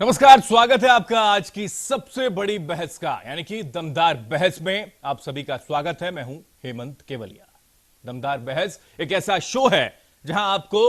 नमस्कार, स्वागत है आपका आज की सबसे बड़ी बहस का यानी कि दमदार बहस में आप सभी का स्वागत है। मैं हूं हेमंत केवलिया। दमदार बहस एक ऐसा शो है जहां आपको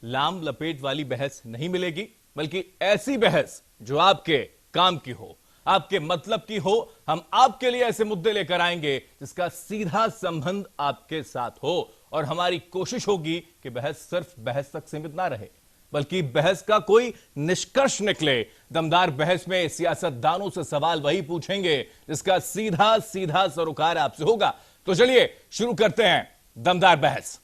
लाम लपेट वाली बहस नहीं मिलेगी, बल्कि ऐसी बहस जो आपके काम की हो, आपके मतलब की हो। हम आपके लिए ऐसे मुद्दे लेकर आएंगे जिसका सीधा संबंध आपके साथ हो, और हमारी कोशिश होगी कि बहस सिर्फ बहस तक सीमित ना रहे, बल्कि बहस का कोई निष्कर्ष निकले। दमदार बहस में सियासतदानों से सवाल वही पूछेंगे जिसका सीधा सीधा सरोकार आपसे होगा। तो चलिए शुरू करते हैं दमदार बहस।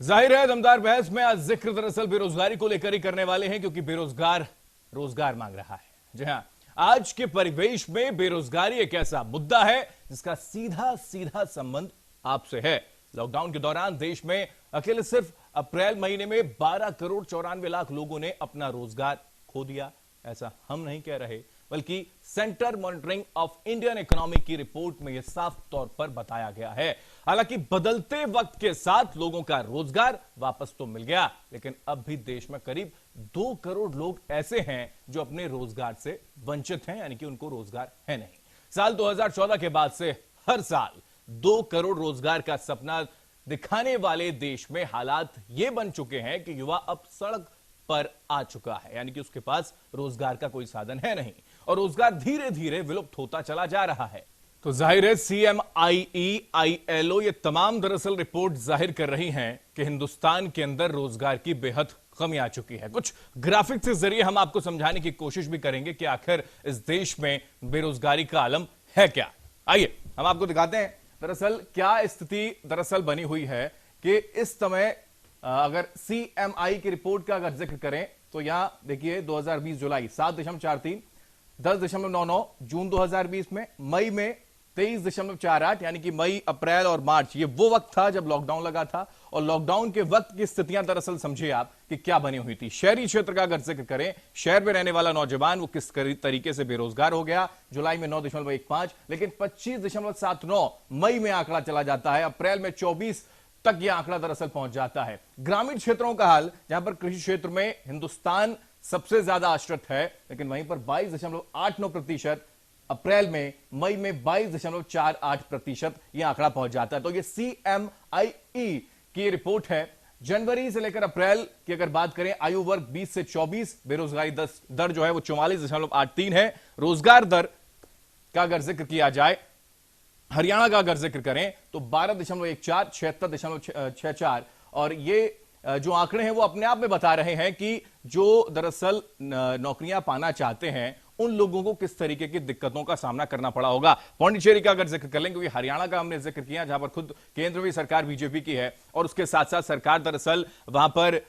जाहिर है दमदार बहस में आज जिक्र दरअसल बेरोजगारी को लेकर ही करने वाले हैं, क्योंकि बेरोजगार रोजगार मांग रहा है। जी हां, आज के परिवेश में बेरोजगारी एक ऐसा मुद्दा है जिसका सीधा सीधा संबंध आपसे है। लॉकडाउन के दौरान देश में अकेले सिर्फ अप्रैल महीने में 12 करोड़ 94 लाख लोगों ने अपना रोजगार खो दिया। ऐसा हम नहीं कह रहे, बल्कि centre monitoring of Indian economy की रिपोर्ट में यह साफ तौर पर बताया गया है। हालांकि बदलते वक्त के साथ लोगों का रोजगार वापस तो मिल गया, लेकिन अब भी देश में करीब 2 करोड़ लोग ऐसे हैं जो अपने रोजगार से वंचित हैं, यानी कि उनको रोजगार है नहीं। साल 2014 के बाद से हर साल 2 करोड़ रोजगार का सपना दिखाने वाले देश में हालात ये बन चुके हैं कि युवा अब सड़क पर आ चुका है, यानी कि उसके पास रोजगार का कोई साधन है नहीं, और रोजगार धीरे धीरे विलुप्त होता चला जा रहा है। तो जाहिर है CMIE, ILO ये तमाम दरअसल रिपोर्ट जाहिर कर रही हैं कि हिंदुस्तान के अंदर रोजगार की बेहद कमी आ चुकी है। कुछ ग्राफिक्स के जरिए हम आपको समझाने की कोशिश भी करेंगे कि आखिर इस देश में बेरोजगारी का आलम है क्या। आइए हम आपको दिखाते हैं दरअसल क्या स्थिति दरअसल बनी हुई है कि इस समय अगर CMI की रिपोर्ट का अगर जिक्र करें तो यहां देखिए 2020 जुलाई 7.43, 10.99 जून 2020 में, मई में 23.48, यानी कि मई, अप्रैल और मार्च ये वो वक्त था जब लॉकडाउन लगा था। और लॉकडाउन के वक्त की स्थितियां दरअसल समझिए आप कि क्या बनी हुई थी। शहरी क्षेत्र का अगर जिक्र करें, शहर में रहने वाला नौजवान वो किस तरीके से बेरोजगार हो गया। जुलाई में 9.15, लेकिन 25.79 मई में आंकड़ा चला जाता है, अप्रैल में 24 तक यह आंकड़ा दरअसल पहुंच जाता है। ग्रामीण क्षेत्रों का हाल, जहां पर कृषि क्षेत्र में हिंदुस्तान सबसे ज्यादा आश्रित है, लेकिन वहीं पर 22.89%, अप्रैल में, मई में 22.48% यह आंकड़ा पहुंच जाता है। तो यह CMIE की रिपोर्ट है। जनवरी से लेकर अप्रैल की अगर बात करें, आयु वर्ग 20 से 24, बेरोजगारी दर जो है वो 44.83 है। रोजगार दर का अगर जिक्र किया जाए, हरियाणा का अगर जिक्र करें तो 12.14, 76.64, और ये जो आंकड़े हैं वो अपने आप में बता रहे हैं कि जो दरअसल नौकरियां पाना चाहते हैं उन लोगों को किस तरीके की दिक्कतों का सामना करना पड़ा होगा। पौंडीचेरी का अगर जिक्र कर लें, क्योंकि हरियाणा का हमने जिक्र किया जहां पर खुद केंद्र में सरकार बीजेपी की है, और उसके साथ साथ सरकार दरअसल वहां पर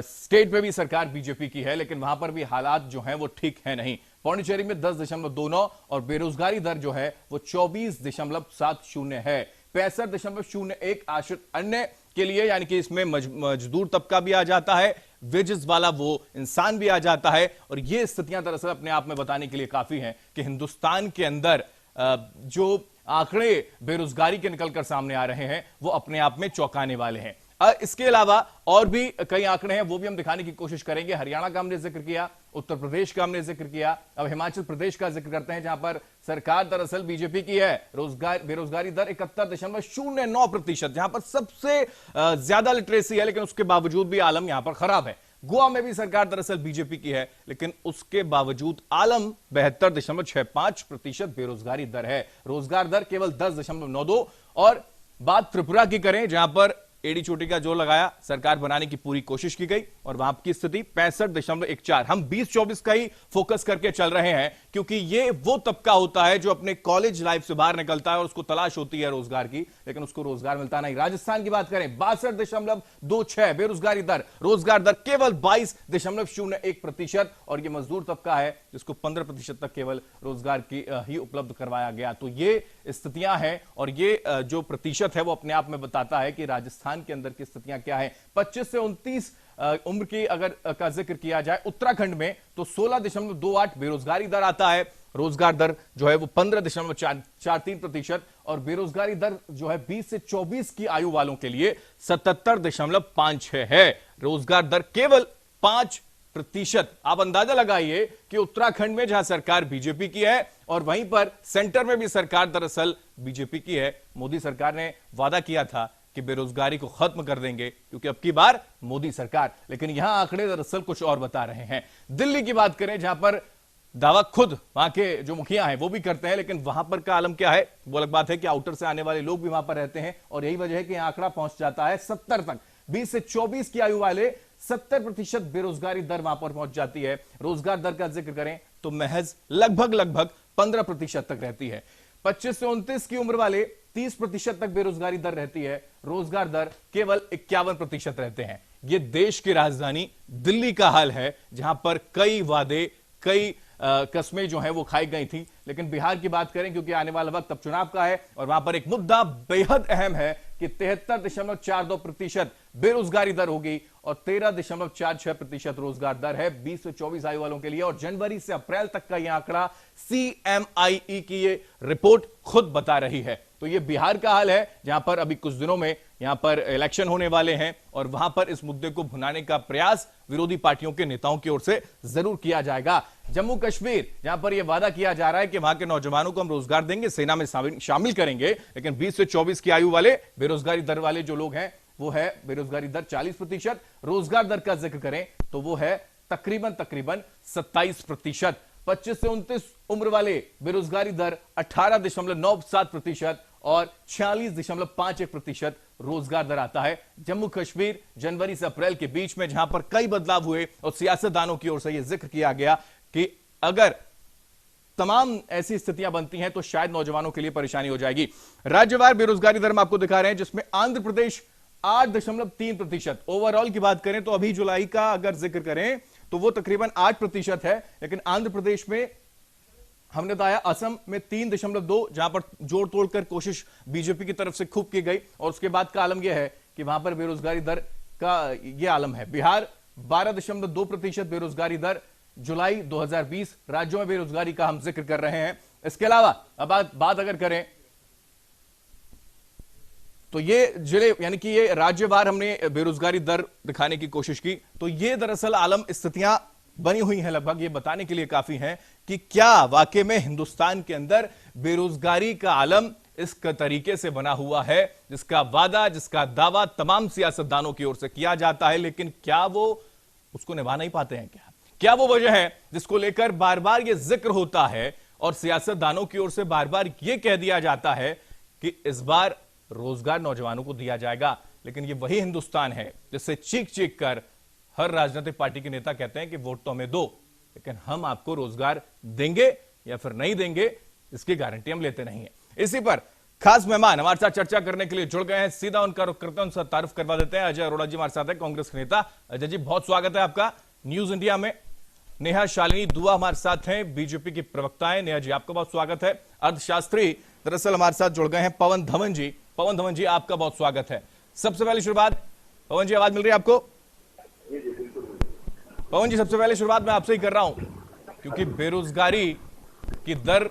स्टेट में भी सरकार बीजेपी की है, लेकिन वहां पर भी हालात जो हैं वो ठीक है नहीं। पौंडीचेरी में 10.29 और बेरोजगारी दर जो है वो 24.70 है। 65.01 आश्रित अन्य के लिए, यानी कि इसमें मजदूर तबका भी आ जाता है, वेजेस वाला वो इंसान भी आ जाता है। और ये स्थितियां दरअसल अपने आप में बताने के लिए काफी हैं कि हिंदुस्तान के अंदर जो आंकड़े बेरोजगारी के निकलकर सामने आ रहे हैं वो अपने आप में चौंकाने वाले हैं। इसके अलावा और भी कई आंकड़े हैं, वो भी हम दिखाने की कोशिश करेंगे। हरियाणा का हमने जिक्र किया, उत्तर प्रदेश का हमने जिक्र किया, अब हिमाचल प्रदेश का जिक्र करते हैं जहां पर सरकार दरअसल बीजेपी की है। बेरोजगारी दर 71.09%, जहां पर सबसे ज्यादा लिटरेसी है, लेकिन उसके बावजूद भी आलम यहां पर खराब है। गोवा में भी सरकार दरअसल बीजेपी की है, लेकिन उसके बावजूद आलम 72.65% बेरोजगारी दर है। रोजगार दर केवल 10.92। और बात त्रिपुरा की करें, जहां पर एडी चोटी का जोर लगाया, सरकार बनाने की पूरी कोशिश की गई, और वहां की स्थिति 65.14। हम 2024 का ही फोकस करके चल रहे हैं, क्योंकि ये वो तबका होता है जो अपने कॉलेज लाइफ से बाहर निकलता है और उसको तलाश होती है रोजगार की, लेकिन उसको रोजगार मिलता नहीं। राजस्थान की बात करें, 62.26 बेरोजगारी दर, रोजगार दर केवल 22.01%, और ये मजदूर तबका है जिसको 15% तक केवल रोजगार की ही उपलब्ध करवाया गया। तो ये स्थितियां हैं, और ये जो प्रतिशत है वो अपने आप में बताता है कि राजस्थान के अंदर की स्थितियां क्या है। 25 से 29 उम्र की अगर का जिक्र किया जाए उत्तराखंड में तो 16.28 बेरोजगारी दर आता है। रोजगार दर जो है वो 15.43% और बेरोजगारी दर जो है 20 से 24 की आयु वालों के लिए 77.56 है। रोजगार दर केवल 5%। आप अंदाजा लगाइए कि उत्तराखंड में जहां सरकार बीजेपी की है और वहीं पर सेंटर में भी सरकार दरअसल बीजेपी की है। मोदी सरकार ने वादा किया था कि बेरोजगारी को खत्म कर देंगे क्योंकि अब की बार मोदी सरकार, लेकिन यहां आंकड़े दरअसल कुछ और बता रहे हैं। दिल्ली की बात करें जहां पर दावा खुद वहां के जो मुखिया हैं वो भी करते हैं, लेकिन वहां पर का आलम क्या है वो अलग बात है कि आउटर से आने वाले लोग भी वहां पर रहते हैं और यही वजह है कि आंकड़ा पहुंच जाता है 70 तक। 20 से 24 की आयु वाले 70% बेरोजगारी दर वहां पर पहुंच जाती है। रोजगार दर का जिक्र करें तो महज लगभग 15% तक रहती है। 25 से 29 की उम्र वाले 30% तक बेरोजगारी दर रहती है। रोजगार दर केवल 51% रहते हैं। यह देश की राजधानी दिल्ली का हाल है जहां पर कई वादे, कई कस्में जो हैं वो खाई गई थी। लेकिन बिहार की बात करें क्योंकि आने वाला वक्त अब चुनाव का है और वहां पर एक मुद्दा बेहद अहम है कि 73.42% बेरोजगारी दर होगी और 13.46% रोजगार दर है 20 से 24 आयु वालों के लिए। और जनवरी से अप्रैल तक का यह आंकड़ा CMIE की ये रिपोर्ट खुद बता रही है। तो ये बिहार का हाल है जहां पर अभी कुछ दिनों में यहां पर इलेक्शन होने वाले हैं और वहां पर इस मुद्दे को भुनाने का प्रयास विरोधी पार्टियों के नेताओं की ओर से जरूर किया जाएगा। जम्मू कश्मीर जहां पर यह वादा किया जा रहा है कि वहां के नौजवानों को हम रोजगार देंगे, सेना में शामिल करेंगे, लेकिन 20 से 24 की आयु वाले बेरोजगारी दर वाले जो लोग हैं वो है बेरोजगारी दर 40%। रोजगार दर का जिक्र करें तो वो है तकरीबन 27%। 25 से 29 उम्र वाले बेरोजगारी दर 18.97% और 46.51% रोजगार दर आता है। जम्मू कश्मीर जनवरी से अप्रैल के बीच में जहां पर कई बदलाव हुए और सियासतदानों की ओर से यह जिक्र किया गया कि अगर तमाम ऐसी स्थितियां बनती हैं तो शायद नौजवानों के लिए परेशानी हो जाएगी। राज्यवार बेरोजगारी दर हम आपको दिखा रहे हैं जिसमें आंध्र प्रदेश 8.3%। ओवरऑल की बात करें तो अभी जुलाई का अगर जिक्र करें तो वो तकरीबन 8% है, लेकिन आंध्र प्रदेश में हमने बताया, असम में 3.2, जहां पर जोड़ तोड़कर कोशिश बीजेपी की तरफ से खूब की गई और उसके बाद का आलम यह है कि वहां पर बेरोजगारी दर का यह आलम है। बिहार 12.2% बेरोजगारी दर जुलाई 2020 राज्यों में बेरोजगारी का हम जिक्र कर रहे हैं। इसके अलावा अब बात अगर करें तो ये जिले यानी कि ये राज्यवार हमने बेरोजगारी दर दिखाने की कोशिश की, तो ये दरअसल आलम स्थितियां बनी हुई हैं लगभग ये बताने के लिए काफी हैं कि क्या वाकई में हिंदुस्तान के अंदर बेरोजगारी का आलम इस तरीके से बना हुआ है जिसका वादा, जिसका दावा तमाम सियासतदानों की ओर से किया जाता है, लेकिन क्या वो उसको निभा नहीं पाते हैं? क्या वो वजह है जिसको लेकर बार बार ये जिक्र होता है और सियासतदानों की ओर से बार बार ये कह दिया जाता है कि इस बार रोजगार नौजवानों को दिया जाएगा, लेकिन ये वही हिंदुस्तान है जिससे चीख चीख कर हर राजनीतिक पार्टी के नेता कहते हैं कि वोट तो हमें दो, लेकिन हम आपको रोजगार देंगे या फिर नहीं देंगे इसकी गारंटी हम लेते नहीं है। इसी पर खास मेहमान हमारे साथ चर्चा करने के लिए जुड़ गए हैं, सीधा उनका रुख करते हैं, उनसे तारुफ करवा देते हैं। अजय अरोड़ा जी हमारे साथ है, कांग्रेस के नेता। अजय जी बहुत स्वागत है आपका न्यूज इंडिया में। नेहा शालिनी दुआ हमारे साथ हैं, बीजेपी की प्रवक्ता है। नेहा जी आपका बहुत स्वागत है। अर्थशास्त्री दरअसल हमारे साथ जुड़ गए हैं पवन धवन जी। पवन धवन जी आपका बहुत स्वागत है। सबसे पहले शुरुआत, पवन जी आवाज मिल रही है आपको? पवन जी सबसे पहले शुरुआत मैं आपसे ही कर रहा हूं क्योंकि बेरोजगारी की दर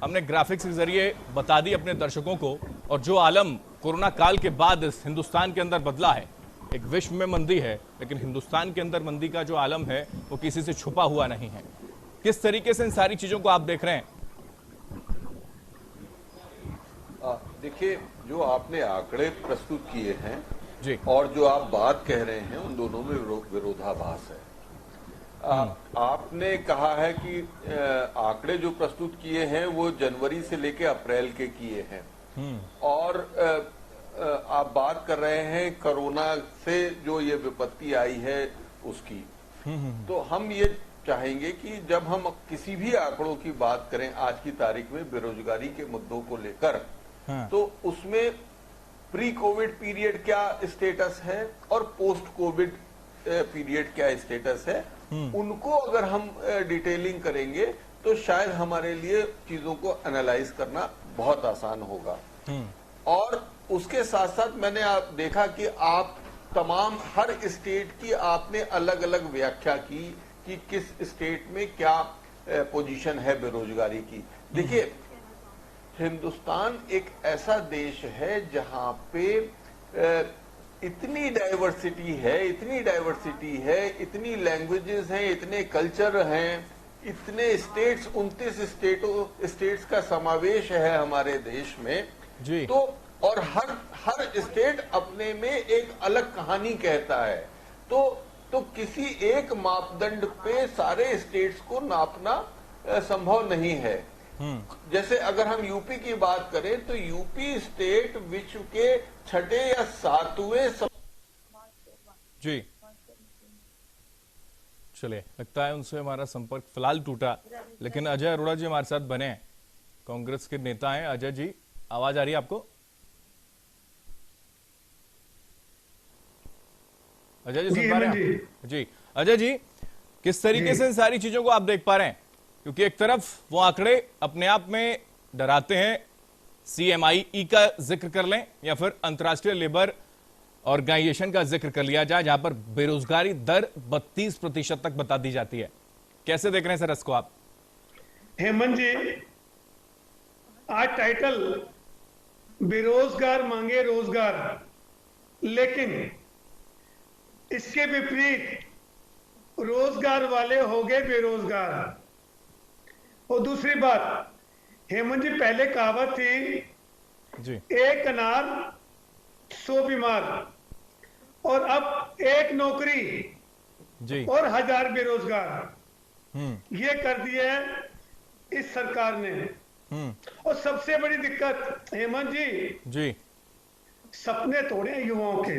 हमने ग्राफिक्स के जरिए बता दी अपने दर्शकों को और जो आलम कोरोना काल के बाद इस हिंदुस्तान के अंदर बदला है, एक विश्व में मंदी है लेकिन हिंदुस्तान के अंदर मंदी का जो आलम है वो किसी से छुपा हुआ नहीं है। किस तरीके से इन सारी चीजों को आप देख रहे हैं? देखिए, जो आपने आंकड़े प्रस्तुत किए हैं जी और जो आप बात कह रहे हैं उन दोनों में विरोधाभास है। आपने कहा है कि आंकड़े जो प्रस्तुत किए हैं वो जनवरी से लेकर अप्रैल के किए हैं और आप बात कर रहे हैं कोरोना से जो ये विपत्ति आई है उसकी। तो हम ये चाहेंगे कि जब हम किसी भी आंकड़ों की बात करें आज की तारीख में बेरोजगारी के मुद्दों को लेकर, तो उसमें प्री कोविड पीरियड क्या स्टेटस है और पोस्ट कोविड पीरियड क्या स्टेटस है, उनको अगर हम डिटेलिंग करेंगे तो शायद हमारे लिए चीजों को एनालाइज करना बहुत आसान होगा। और उसके साथ साथ मैंने देखा कि आप तमाम हर स्टेट की आपने अलग अलग व्याख्या की कि किस स्टेट में क्या पोजीशन है बेरोजगारी की। देखिए, हिंदुस्तान एक ऐसा देश है जहां पे इतनी डाइवर्सिटी है, इतनी लैंग्वेजेस हैं, इतने कल्चर हैं, इतने स्टेट्स, 29 स्टेट्स का समावेश है हमारे देश में जी। तो और हर स्टेट अपने में एक अलग कहानी कहता है। तो किसी एक मापदंड पे सारे स्टेट्स को नापना संभव नहीं है। जैसे अगर हम यूपी की बात करें तो यूपी स्टेट विश्व के 6ठे या 7वें जी। चलिए, लगता है उनसे हमारा संपर्क फिलहाल टूटा, लेकिन अजय अरोड़ा जी हमारे साथ बने हैं, कांग्रेस के नेता हैं। अजय जी, आवाज आ रही है आपको? अजय जी सुन पा रहे हैं? जी अजय जी, किस तरीके से इन सारी चीजों को आप देख पा रहे हैं? क्योंकि एक तरफ वो आंकड़े अपने आप में डराते हैं, CMIE का जिक्र कर लें या फिर अंतर्राष्ट्रीय लेबर ऑर्गेनाइजेशन का जिक्र कर लिया जाए, जहां पर बेरोजगारी दर 32% तक बता दी जाती है। कैसे देख रहे हैं सर इसको आप? हेमंत जी, आज टाइटल बेरोजगार मांगे रोजगार, लेकिन इसके विपरीत रोजगार वाले हो गए बेरोजगार। और दूसरी बात, हेमंत जी, पहले कहावत थी जी, एक अनार 100 बीमार, और अब एक नौकरी जी, और 1000 बेरोजगार। ये कर दिया है इस सरकार ने। और सबसे बड़ी दिक्कत हेमंत जी, सपने तोड़े युवाओं के।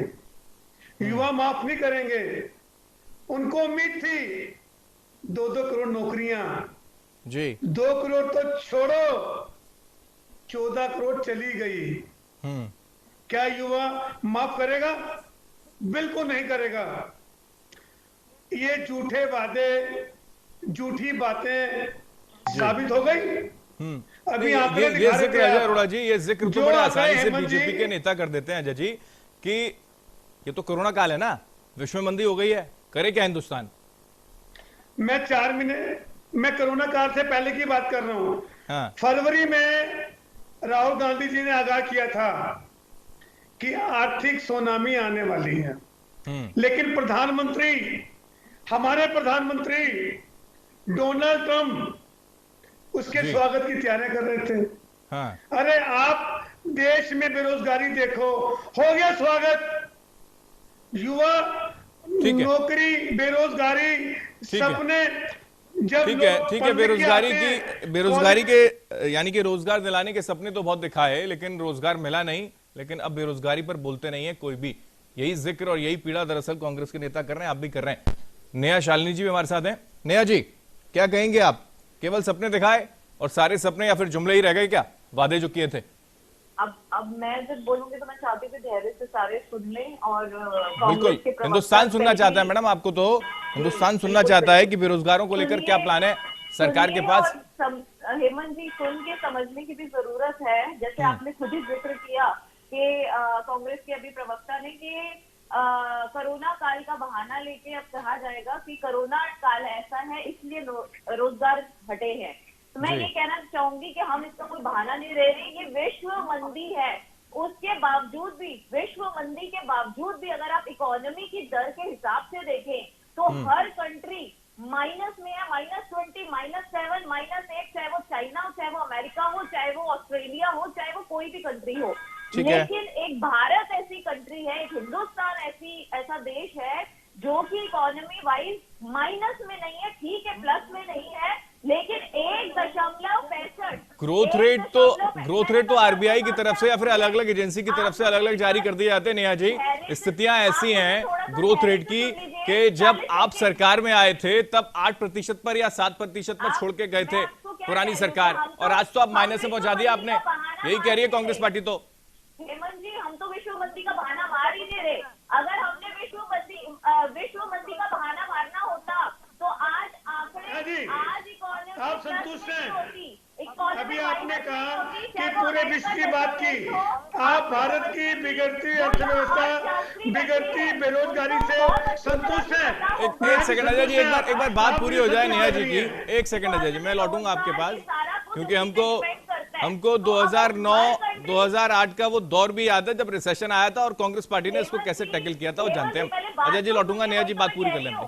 युवा माफ नहीं करेंगे। उनको उम्मीद थी 2-2 करोड़ नौकरियां जी, 2 करोड़ तो छोड़ो, 14 करोड़ चली गई। क्या युवा माफ करेगा? बिल्कुल नहीं करेगा। ये झूठे वादे, झूठी बातें साबित हो गई। अभी आंकड़े ये दिखा रहे जिक्र थे अजय आप। अरोड़ा जी, ये जिक्र तो जो बड़े आंकड़े आसानी से हेमंत जी- बीजेपी के नेता कर देते हैं अजय जी, कि ये तो कोरोना काल है ना, विश्व में मंदी हो गई है, करे क्या हिंदुस्तान? मैं 4 महीने, मैं कोरोना काल से पहले की बात कर रहा हूं। हाँ, फरवरी में राहुल गांधी जी ने आगाह किया था कि आर्थिक सुनामी आने वाली है, लेकिन प्रधानमंत्री, हमारे प्रधानमंत्री डोनाल्ड ट्रंप उसके जी। स्वागत की तैयारियां कर रहे थे। हाँ, अरे आप देश में बेरोजगारी देखो, हो गया स्वागत। युवा, ठीक है। नौकरी, बेरोजगारी, ठीक है। सपने, जब ठीक है, लोग ठीक है। पढ़ लिख के बेरोजगारी आते हैं, की, बेरोजगारी के यानी कि रोजगार दिलाने के सपने तो बहुत दिखाए, लेकिन रोजगार मिला नहीं। लेकिन अब बेरोजगारी पर बोलते नहीं है कोई भी। यही जिक्र और यही पीड़ा दरअसल कांग्रेस के नेता कर रहे हैं, आप भी कर रहे हैं। नेहा शालिनी जी भी हमारे साथ हैं। नेहा जी, क्या कहेंगे आप? केवल सपने दिखाए और सारे सपने या फिर जुमले ही रह गए क्या, वादे जो किए थे? अब मैं जब बोलूंगी तो मैं चाहती हूँ कि धैर्य से सारे सुन लें। और बिल्कुल, हिंदुस्तान सुनना चाहता है मैडम आपको, तो हिंदुस्तान सुनना चाहता है कि बेरोजगारों को लेकर क्या प्लान है सरकार के पास। हेमंत जी, सुन के समझने की भी जरूरत है। जैसे आपने खुद ही जिक्र किया कि कांग्रेस के अभी प्रवक्ता ने कि कोरोना काल का बहाना लेके अब कहा जाएगा कि कोरोना काल ऐसा है इसलिए रोजगार हटे हैं। तो मैं ये कहना चाहूंगी कि हम इसका कोई बहाना नहीं ले रहे। ये विश्व मंदी है, उसके बावजूद भी, विश्व मंदी के बावजूद भी अगर आप इकोनॉमी की दर के हिसाब से देखें तो हर कंट्री माइनस में है, -20, -7, -8, चाहे वो चाइना हो, चाहे वो अमेरिका हो, चाहे वो ऑस्ट्रेलिया हो, चाहे वो कोई भी कंट्री हो। लेकिन एक भारत ऐसी कंट्री है, एक हिंदुस्तान ऐसा देश है जो कि इकोनॉमी वाइज माइनस में नहीं है, ठीक है, प्लस में नहीं है, लेकिन 1.65 ग्रोथ रेट तो आरबीआई की तरफ से या फिर अलग अलग एजेंसी की तरफ से अलग अलग जारी कर दिए जाते हैं। नेहा जी, स्थितियां ऐसी हैं ग्रोथ रेट की कि जब आप सरकार में आए थे तब 8% पर या 7% पर छोड़ के गए थे पुरानी सरकार, और आज तो आप माइनस में पहुंचा दिया आपने। यही कह रही है कांग्रेस पार्टी। तो हेमंत जी, हम तो विश्व मंदी का बहाना मार ही दे रहे। अगर हमने विश्व मंदी का बहाना मारना होता तो आज आंकड़े, आज इकोनॉमी, आप संतुष्ट हैं? इकोनॉमी अभी आपने कहा कि पूरे विश्व की बात की, आप भारत की बिगड़ती अर्थव्यवस्था, बिगड़ती बेरोजगारी से संतुष्ट हैं? एक सेकंड अजय जी, एक बार बात पूरी हो जाए नेहा जी की। एक सेकंड अजय जी, मैं लौटूंगा आपके पास, क्योंकि हमको 2009 2008 का वो दौर भी याद है जब रिसेशन आया था और कांग्रेस पार्टी ने इसको कैसे टैकल किया था, वो जानते हैं हम। अजय जी लौटूंगा, नेहा जी बात पूरी कर लेंगे।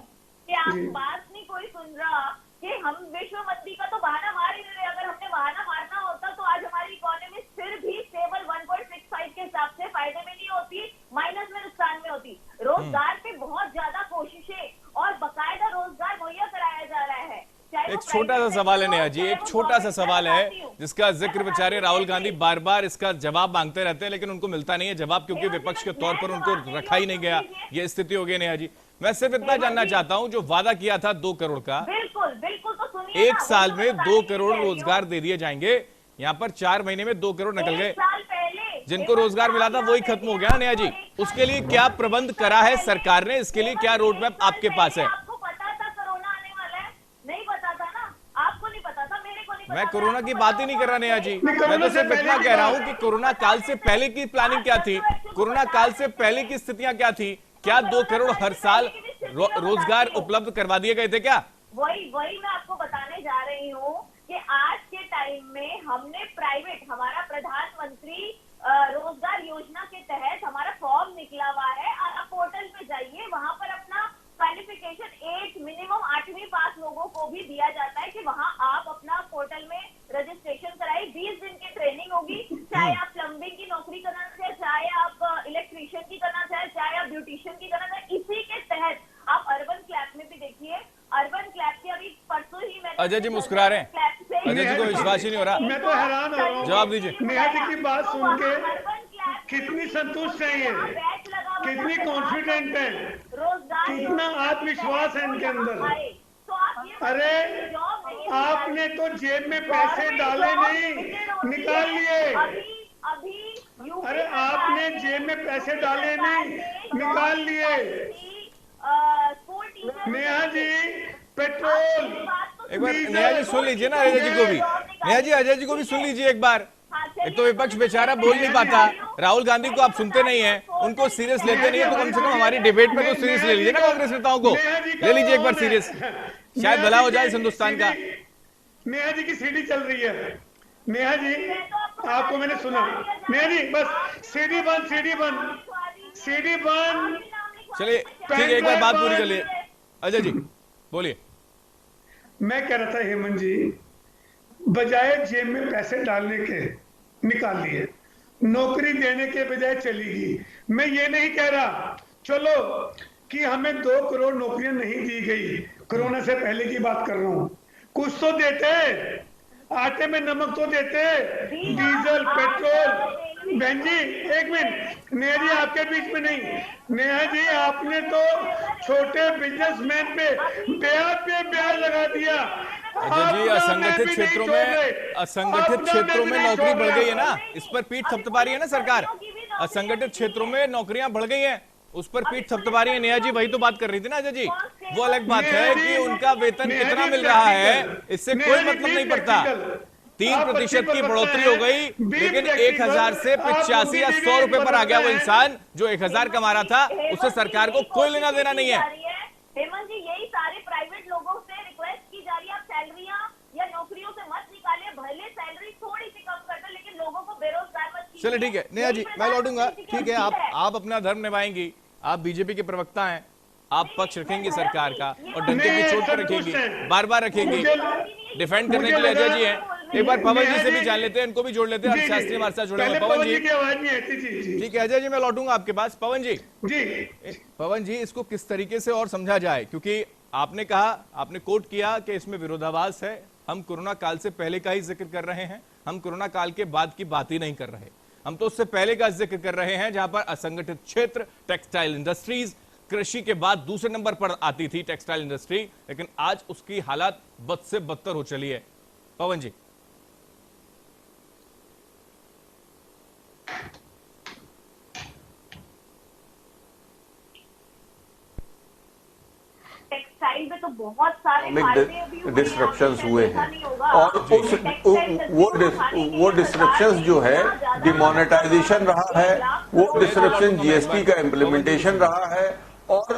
बात नहीं कोई सुन रहा कि हम विश्व मंदी का तो बहाना मार ही रहे। अगर हमने बहाना मारना होता तो आज हमारी इकोनॉमी फिर भी स्टेबल 1.65 के हिसाब से फायदे में नहीं होती, माइनस में, नुकसान में होती। रोजगार पे बहुत ज्यादा कोशिशें और बकायदा रोजगार मुहैया कराया जा रहा है। एक छोटा सा सवाल है नेहा जी, एक छोटा सा सवाल है जिसका जिक्र बेचारे राहुल गांधी बार बार इसका जवाब मांगते रहते हैं, लेकिन उनको मिलता नहीं है जवाब, क्योंकि विपक्ष के तौर पर उनको रखा ही नहीं गया। ये स्थिति हो गई नेहा जी। मैं सिर्फ इतना जानना चाहता हूं, जो वादा किया था 2 करोड़ का, बिल्कुल बिल्कुल, तो सुनिए, एक साल में 2 करोड़ रोजगार दे दिए जाएंगे। यहाँ पर 4 महीने में 2 करोड़ निकल गए। जिनको रोजगार मिला था वही खत्म हो गया नेहा जी। उसके लिए क्या प्रबंध करा है सरकार ने? इसके लिए क्या रोड मैप आपके पास है? आपको पता था कोरोना आने वाला है? नहीं पता था ना? आपको नहीं पता था, मेरे को नहीं पता। मैं कोरोना की बात ही नहीं कर रहा नेहा जी, मैं तो सिर्फ इतना कह रहा हूं कि कोरोना काल से पहले की प्लानिंग क्या थी, कोरोना काल से पहले की स्थितियां क्या थी? क्या 2 करोड़ हर साल रोजगार उपलब्ध करवा दिए गए थे क्या? वही मैं आपको बताने जा रही हूँ कि आज के टाइम में हमने प्राइवेट, हमारा प्रधानमंत्री रोजगार योजना के तहत हमारा फॉर्म निकला हुआ है। आप पोर्टल पे जाइए, वहां पर अपना क्वालिफिकेशन 8 मिनिमम 8वीं पास लोगों को भी दिया जाता है कि वहां आप अपना पोर्टल में रजिस्ट्रेशन कराइए। 20 दिन की ट्रेनिंग होगी, चाहे आप प्लम्बिंग की नौकरी करना चाहे, चाहे आप इलेक्ट्रीशियन की करना चाहे, चाहे आप ब्यूटिशियन की करना चाहे। इसी के तहत आप अर्बन क्लैप में भी देखिए, अर्बन क्लैप के अभी परसों ही मैं अजय जी मुस्कुरा रहे हैं, अजय जी को विश्वास ही नहीं हो रहा। मैं तो हैरान हो रहा हूँ, जवाब दीजिए। नेहा जी की बात सुन के कितनी संतुष्ट है ये, कितनी कॉन्फिडेंट है, कितना आत्मविश्वास है इनके अंदर। अरे आपने तो जेब में पैसे डाले नहीं, निकाल लिए। अरे आपने जेब में पैसे डाले नहीं, निकाल लिए। नेहा जी पेट्रोल, एक बार नेहा जी सुन लीजिए ना अजय जी को भी, नेहा जी अजय जी को भी सुन लीजिए एक बार। एक तो विपक्ष बेचारा बोल नहीं पाता, राहुल गांधी को आप सुनते नहीं है, उनको सीरियस लेते नहीं है, तो कम से कम हमारी डिबेट में तो सीरियस ले लीजिए ना कांग्रेस नेताओं को, ले लीजिए एक बार सीरियस, शायद भला हो जाए हिंदुस्तान का। नेहा जी की सीडी चल रही है। नेहा जी आपको मैंने सुना, नेहा जी बस सीडी बंद, सीडी बंद, सीडी बंद। चलिए ठीक है, एक बार बात पूरी कर लिए। अजय जी बोलिए। मैं कह रहा था हेमंत जी, बजाय जेब में पैसे डालने के निकाल लिए, नौकरी देने के बजाय चली गई। मैं ये नहीं कह रहा चलो कि हमें 2 करोड़ नौकरियां नहीं दी गई, कोरोना से पहले की बात कर रहा हूं। कुछ तो देते, आटे में नमक तो देते, डीजल पेट्रोल। बहन जी एक मिनट, नेहा जी आपके बीच में नहीं, नेहा जी आपने तो छोटे बिजनेसमैन पे ब्याज लगा दिया। अजय जी असंगठित क्षेत्रों में नौकरी बढ़ गई है ना, इस पर पीठ थपथपा रही है ना सरकार। असंगठित क्षेत्रों में नौकरियां बढ़ गई हैं, उस पर पीठ थपथपा रही है। नेहा जी वही तो बात कर रही थी ना अजय जी। वो अलग बात है कि उनका वेतन कितना मिल रहा है, इससे कोई मतलब नहीं पड़ता। 3% की बढ़ोतरी हो गई, लेकिन 1000 से 85 या 100 रुपए पर आ गया वो इंसान जो 1000 कमा रहा था, उससे सरकार को कोई लेना देना नहीं है। हेमंत जी यही सारे प्राइवेट लोगों से रिक्वेस्ट की जा रही है, आप सैलरियां या नौकरियों से मत निकालिए, भले सैलरी थोड़ी सी कम कर दो, लेकिन लोगों को बेरोजगार मत कीजिए। चलिए ठीक है नेहा जी, मैं लौटूंगा। ठीक है, आप अपना धर्म निभाएंगी, आप बीजेपी के प्रवक्ता हैं, आप पक्ष रखेंगे सरकार का और डंके की चोट पर रखेंगी, बार बार रखेंगी, डिफेंड करने के लिए अजय जी हैं। एक बार पवन जी से भी जान लेते हैं, इनको भी जोड़ लेते हैं, शास्त्री हमारे साथ जुड़े हैं। पवन जी की आवाज नहीं आती थी। ठीक है अजय जी, मैं लौटूंगा आपके पास। पवन जी पवन जी इसको किस तरीके से और समझा जाए, क्योंकि आपने कहा, आपने कोट किया कि इसमें विरोधाभास है। हम कोरोना काल से पहले का ही जिक्र कर रहे हैं, हम कोरोना काल के बाद की बात ही नहीं कर रहे, हम तो उससे पहले का जिक्र कर रहे हैं जहां पर असंगठित क्षेत्र, टेक्सटाइल इंडस्ट्रीज, कृषि के बाद दूसरे नंबर पर आती थी टेक्सटाइल इंडस्ट्री, लेकिन आज उसकी हालात बद से बदतर हो चली है। पवन जी टेक्सटाइल टेक्सटाइल में तो बहुत सारे फायदे अभी हुए हैं, डिस्ट्रप्शंस आपने हुए देखा हैं नहीं होगा। और उस वो डिस्ट्रप्शंस जो है डिमोनेटाइजेशन रहा है, वो डिस्ट्रप्शन जीएसटी का इम्प्लीमेंटेशन रहा है और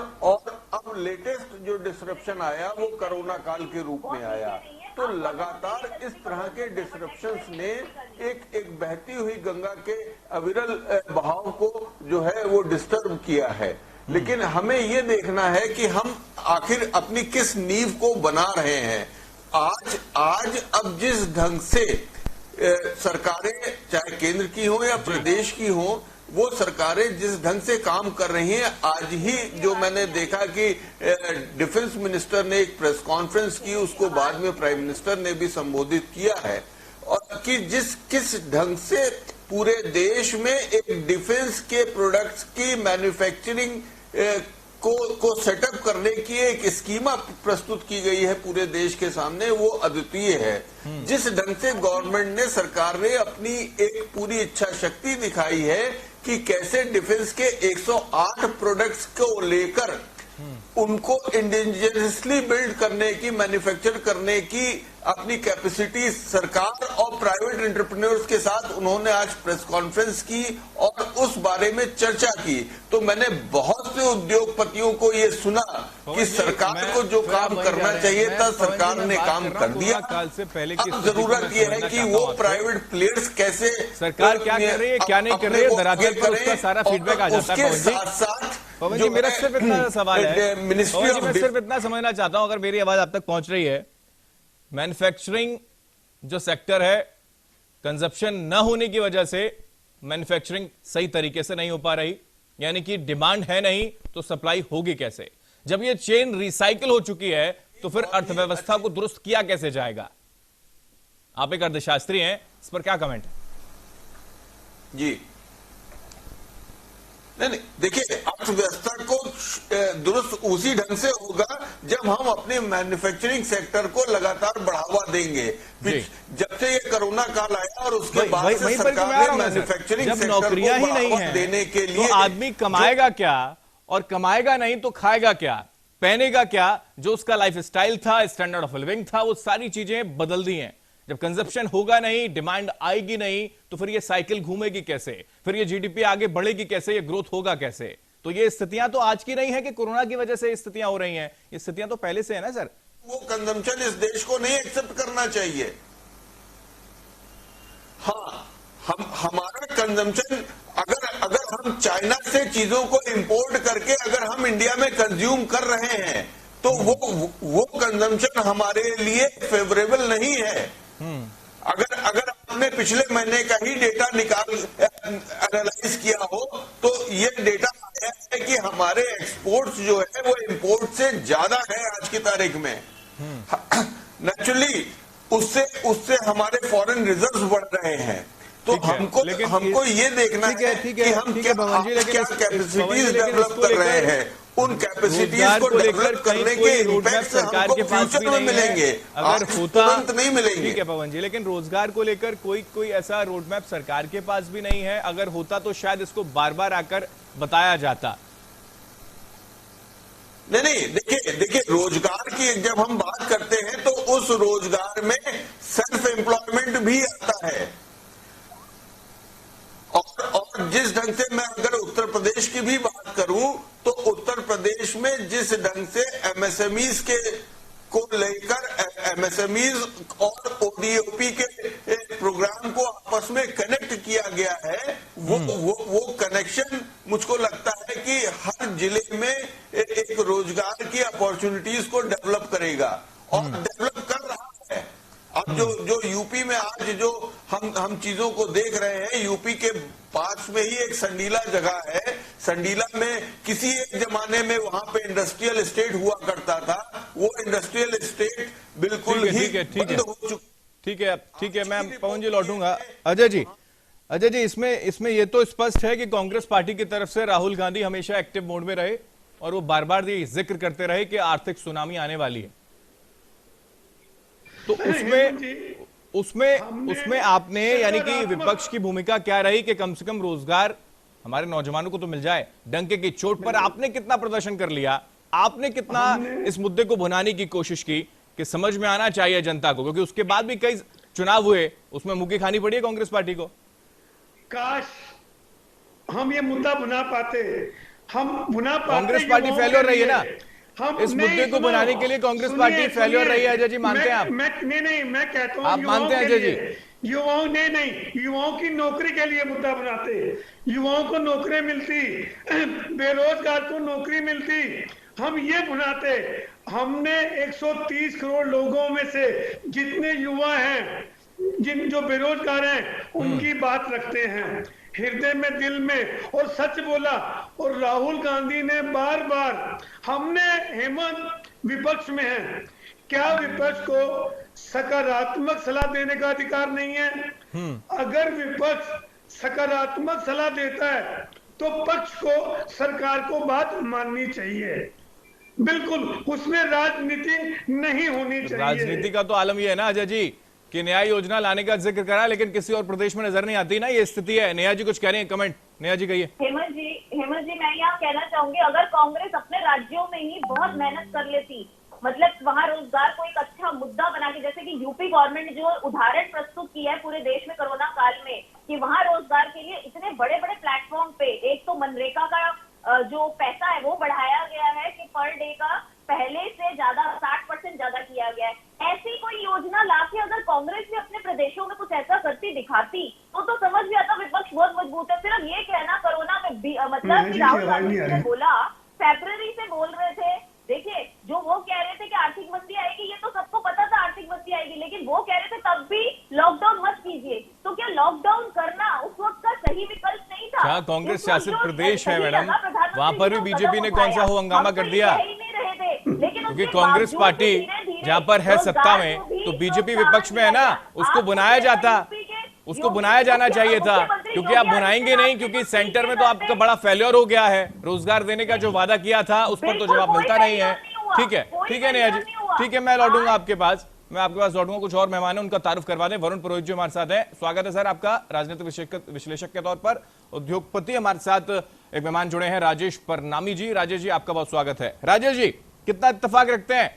अब लेटेस्ट जो डिस्ट्रप्शन आया वो कोरोना काल के रूप में आया। तो लगातार इस तरह के डिस्ट्रप्शंस ने एक बहती हुई गंगा के अविरल बहाव को जो है वो डिस्टर्ब किया है। लेकिन हमें ये देखना है कि हम आखिर अपनी किस नींव को बना रहे हैं। आज अब जिस ढंग से सरकारें चाहे केंद्र की हो या प्रदेश की हो, वो सरकारें जिस ढंग से काम कर रही हैं, आज ही जो मैंने देखा कि डिफेंस मिनिस्टर ने एक प्रेस कॉन्फ्रेंस की, उसको बाद में प्राइम मिनिस्टर ने भी संबोधित किया है, और कि किस ढंग से पूरे देश में एक डिफेंस के प्रोडक्ट्स की मैन्युफैक्चरिंग को सेटअप करने की एक स्कीमा प्रस्तुत की गई है पूरे देश के सामने, वो अद्वितीय है। जिस ढंग से गवर्नमेंट ने, सरकार ने अपनी एक पूरी इच्छा शक्ति दिखाई है कि कैसे डिफेंस के 108 प्रोडक्ट्स को लेकर उनको इंडिजिनियसली बिल्ड करने की, मैन्युफैक्चर करने की अपनी कैपेसिटी सरकार और प्राइवेट एंटरप्रेन्योर्स के साथ उन्होंने आज प्रेस कॉन्फ्रेंस की और उस बारे में चर्चा की। तो मैंने बहुत से उद्योगपतियों को ये सुना कि सरकार को जो काम करना चाहिए था सरकार ने काम कर दिया। काल से पहले अब जरूरत यह है कि वो प्राइवेट प्लेयर्स कैसे, सरकार क्या कर रही है क्या नहीं कर रही है, दरअसल पर उसका सारा फीडबैक आ जाता है। साथ साथ पवन जी, मेरा सिर्फ इतना सवाल है, मिनिस्ट्री मैं सिर्फ इतना समझना चाहता हूं, अगर मेरी आवाज आप तक पहुंच रही है, मैन्युफैक्चरिंग जो सेक्टर है, कंजप्शन न होने की वजह से मैन्युफैक्चरिंग सही तरीके से नहीं हो पा रही, यानी कि डिमांड है नहीं तो सप्लाई होगी कैसे? जब ये चेन रिसाइकिल हो चुकी है तो फिर अर्थव्यवस्था को दुरुस्त किया कैसे जाएगा? आप एक अर्थशास्त्री हैं, इस पर क्या कमेंट है? जी नहीं, देखिए, अर्थव्यवस्था को दुरुस्त उसी ढंग से होगा जब हम अपने मैन्युफैक्चरिंग सेक्टर को लगातार बढ़ावा देंगे। जब से ये कोरोना काल आया और उसके बाद से सरकार ने मैन्युफैक्चरिंग सेक्टर को बढ़ावा देने के लिए, तो आदमी कमाएगा क्या, और कमाएगा नहीं तो खाएगा क्या, पहनेगा क्या? जो उसका लाइफ स्टाइल था, स्टैंडर्ड ऑफ लिविंग था, वो सारी चीजें बदल दी हैं। जब कंजप्शन होगा नहीं, डिमांड आएगी नहीं, तो फिर ये साइकिल घूमेगी कैसे? फिर ये जीडीपी आगे बढ़ेगी कैसे? ये ग्रोथ होगा कैसे? तो ये स्थितियां तो आज की नहीं है कि कोरोना की वजह से स्थितियां हो रही हैं, ये स्थितियां तो पहले से है ना सर। वो कंजम्पशन इस देश को नहीं एक्सेप्ट करना चाहिए। हाँ, हमारा कंजम्पशन, अगर हम चाइना से चीजों को इंपोर्ट करके अगर हम इंडिया में कंज्यूम कर रहे हैं तो वो कंजम्पशन हमारे लिए फेवरेबल नहीं है। अगर आपने पिछले महीने का ही डेटा एनालाइज किया हो तो ये डेटा आया है कि हमारे एक्सपोर्ट्स जो है वो इंपोर्ट से ज्यादा है आज की तारीख में। नेचुरली उससे हमारे फॉरेन रिजर्व्स बढ़ रहे हैं। तो हमको ये देखना है कि हम क्या कैपेसिटीज डेवलप कर रहे हैं, उन कैपेसिटीज को डेवलप करने के इम्पैक्ट सरकार के पास फ्यूचर में मिलेंगे, अगर होता तुरंत नहीं मिलेंगे। ठीक है पवन जी, लेकिन रोजगार को लेकर कोई ऐसा रोड मैप सरकार के पास भी नहीं है। अगर होता तो शायद इसको बार बार आकर बताया जाता। नहीं, देखिए रोजगार की जब हम बात करते हैं तो उस रोजगार में सेल्फ एम्प्लॉयमेंट भी आता है। और जिस ढंग से मैं अगर उत्तर प्रदेश की भी बात करूं तो उत्तर प्रदेश में जिस ढंग से एमएसएमईज को लेकर एमएसएमईज और ओडीओपी के प्रोग्राम को आपस में कनेक्ट किया गया है, वो कनेक्शन मुझको लगता है कि हर जिले में एक रोजगार की अपॉर्चुनिटीज को डेवलप करेगा और डेवलप कर रहा है। अब जो यूपी में आज जो हम चीजों को देख रहे हैं, यूपी के पास में ही एक संडीला जगह है। संडीला में किसी एक जमाने में वहां पे इंडस्ट्रियल एस्टेट हुआ करता था, वो इंडस्ट्रियल एस्टेट बिल्कुल ही बंद हो चुका। ठीक है, मैं पवन जी लौटूंगा। अजय जी, इसमें ये तो स्पष्ट है कि कांग्रेस पार्टी की तरफ से राहुल गांधी हमेशा एक्टिव मोड में रहे और वो बार बार ये जिक्र करते रहे कि आर्थिक सुनामी आने वाली है। तो उसमें आपने, यानी कि विपक्ष की भूमिका क्या रही कि कम से कम रोजगार हमारे नौजवानों को तो मिल जाए? डंके की चोट पर आपने कितना प्रदर्शन कर लिया आपने कितना इस मुद्दे को भुनाने की कोशिश की कि समझ में आना चाहिए जनता को, क्योंकि उसके बाद भी कई चुनाव हुए, उसमें मुक्की खानी पड़ी है कांग्रेस पार्टी को। काश हम ये मुद्दा भुना पाते, हम भुना पाते। कांग्रेस पार्टी फेल्योर रही है ना, हम इस मुद्दे को बनाने के लिए कांग्रेस पार्टी फेल्योर रही है। अजय जी मानते हैं आप? मैं कहता हूं आप मानते हैं अजय जी? युवाओं नहीं, युवाओं की नौकरी के लिए मुद्दा बनाते, युवाओं को नौकरी मिलती, बेरोजगार को नौकरी मिलती, हम ये बनाते। हमने 130 करोड़ लोगों में से जितने युवा हैं, जो बेरोजगार हैं, उनकी बात रखते हैं हृदय में, दिल में, और सच बोला। और राहुल गांधी ने बार बार, हमने हेमंत विपक्ष में है, क्या विपक्ष को सकारात्मक सलाह देने का अधिकार नहीं है? अगर विपक्ष सकारात्मक सलाह देता है तो पक्ष को, सरकार को बात माननी चाहिए, बिल्कुल उसमें राजनीति नहीं होनी चाहिए। राजनीति का तो आलम ये है ना अजय जी कि न्याय योजना लाने का जिक्र करा, लेकिन किसी और प्रदेश में नजर नहीं आती ना, ये स्थिति है। नेहा जी कुछ कह रही हैं, कमेंट नेहा जी कहिए। हेमंत जी मैं यहाँ कहना चाहूंगी, अगर कांग्रेस अपने राज्यों में ही बहुत मेहनत कर लेती, मतलब वहाँ रोजगार को एक अच्छा मुद्दा बना के, जैसे कि यूपी गवर्नमेंट जो उदाहरण प्रस्तुत किया है पूरे देश में कोरोना काल में, कि वहाँ रोजगार के लिए इतने बड़े बड़े प्लेटफॉर्म पे, एक तो मनरेगा का जो पैसा है वो बढ़ाया गया है कि पर डे का पहले से ज्यादा 60% ज्यादा किया गया है। ऐसी कोई योजना लाके अगर कांग्रेस भी अपने प्रदेशों में कुछ ऐसा करती दिखाती तो समझ भी आता विपक्ष बहुत मजबूत है। सिर्फ ये कहना कोरोना में मतलब राहुल गांधी ने बोला, फरवरी से बोल रहे थे, देखिए जो वो कह रहे थे कि आर्थिक मंदी आएगी, ये तो सबको पता था आर्थिक मंदी आएगी, लेकिन वो कह रहे थे तब भी लॉकडाउन मत कीजिए। तो क्या लॉकडाउन करना उस वक्त का सही विकल्प नहीं था? क्या कांग्रेस शासित प्रदेश है मैडम, वहां पर भी बीजेपी ने कौन सा हो हंगामा कर दिया? क्योंकि कांग्रेस पार्टी जहां पर है सत्ता में, तो बीजेपी विपक्ष में है ना, उसको बुलाया जाता, उसको बुलाया जाना चाहिए था, क्योंकि आप बुलाएंगे नहीं, क्योंकि सेंटर में तो आपका बड़ा फेल्योर हो गया है। रोजगार देने का जो वादा किया था उस पर तो जवाब मिलता नहीं है। ठीक है नेहा जी, ठीक है, मैं लौटूंगा आपके पास, लौटूंगा। कुछ और मेहमान है, उनका तारुफ करवा दें। वरुण पुरोहित जी हमारे साथ हैं, स्वागत है सर आपका राजनीतिक विश्लेषक के तौर पर। उद्योगपति हमारे साथ एक मेहमान जुड़े हैं, राजेश परनामी जी। राजेश जी आपका बहुत स्वागत है। राजेश जी, कितना इत्तेफाक रखते हैं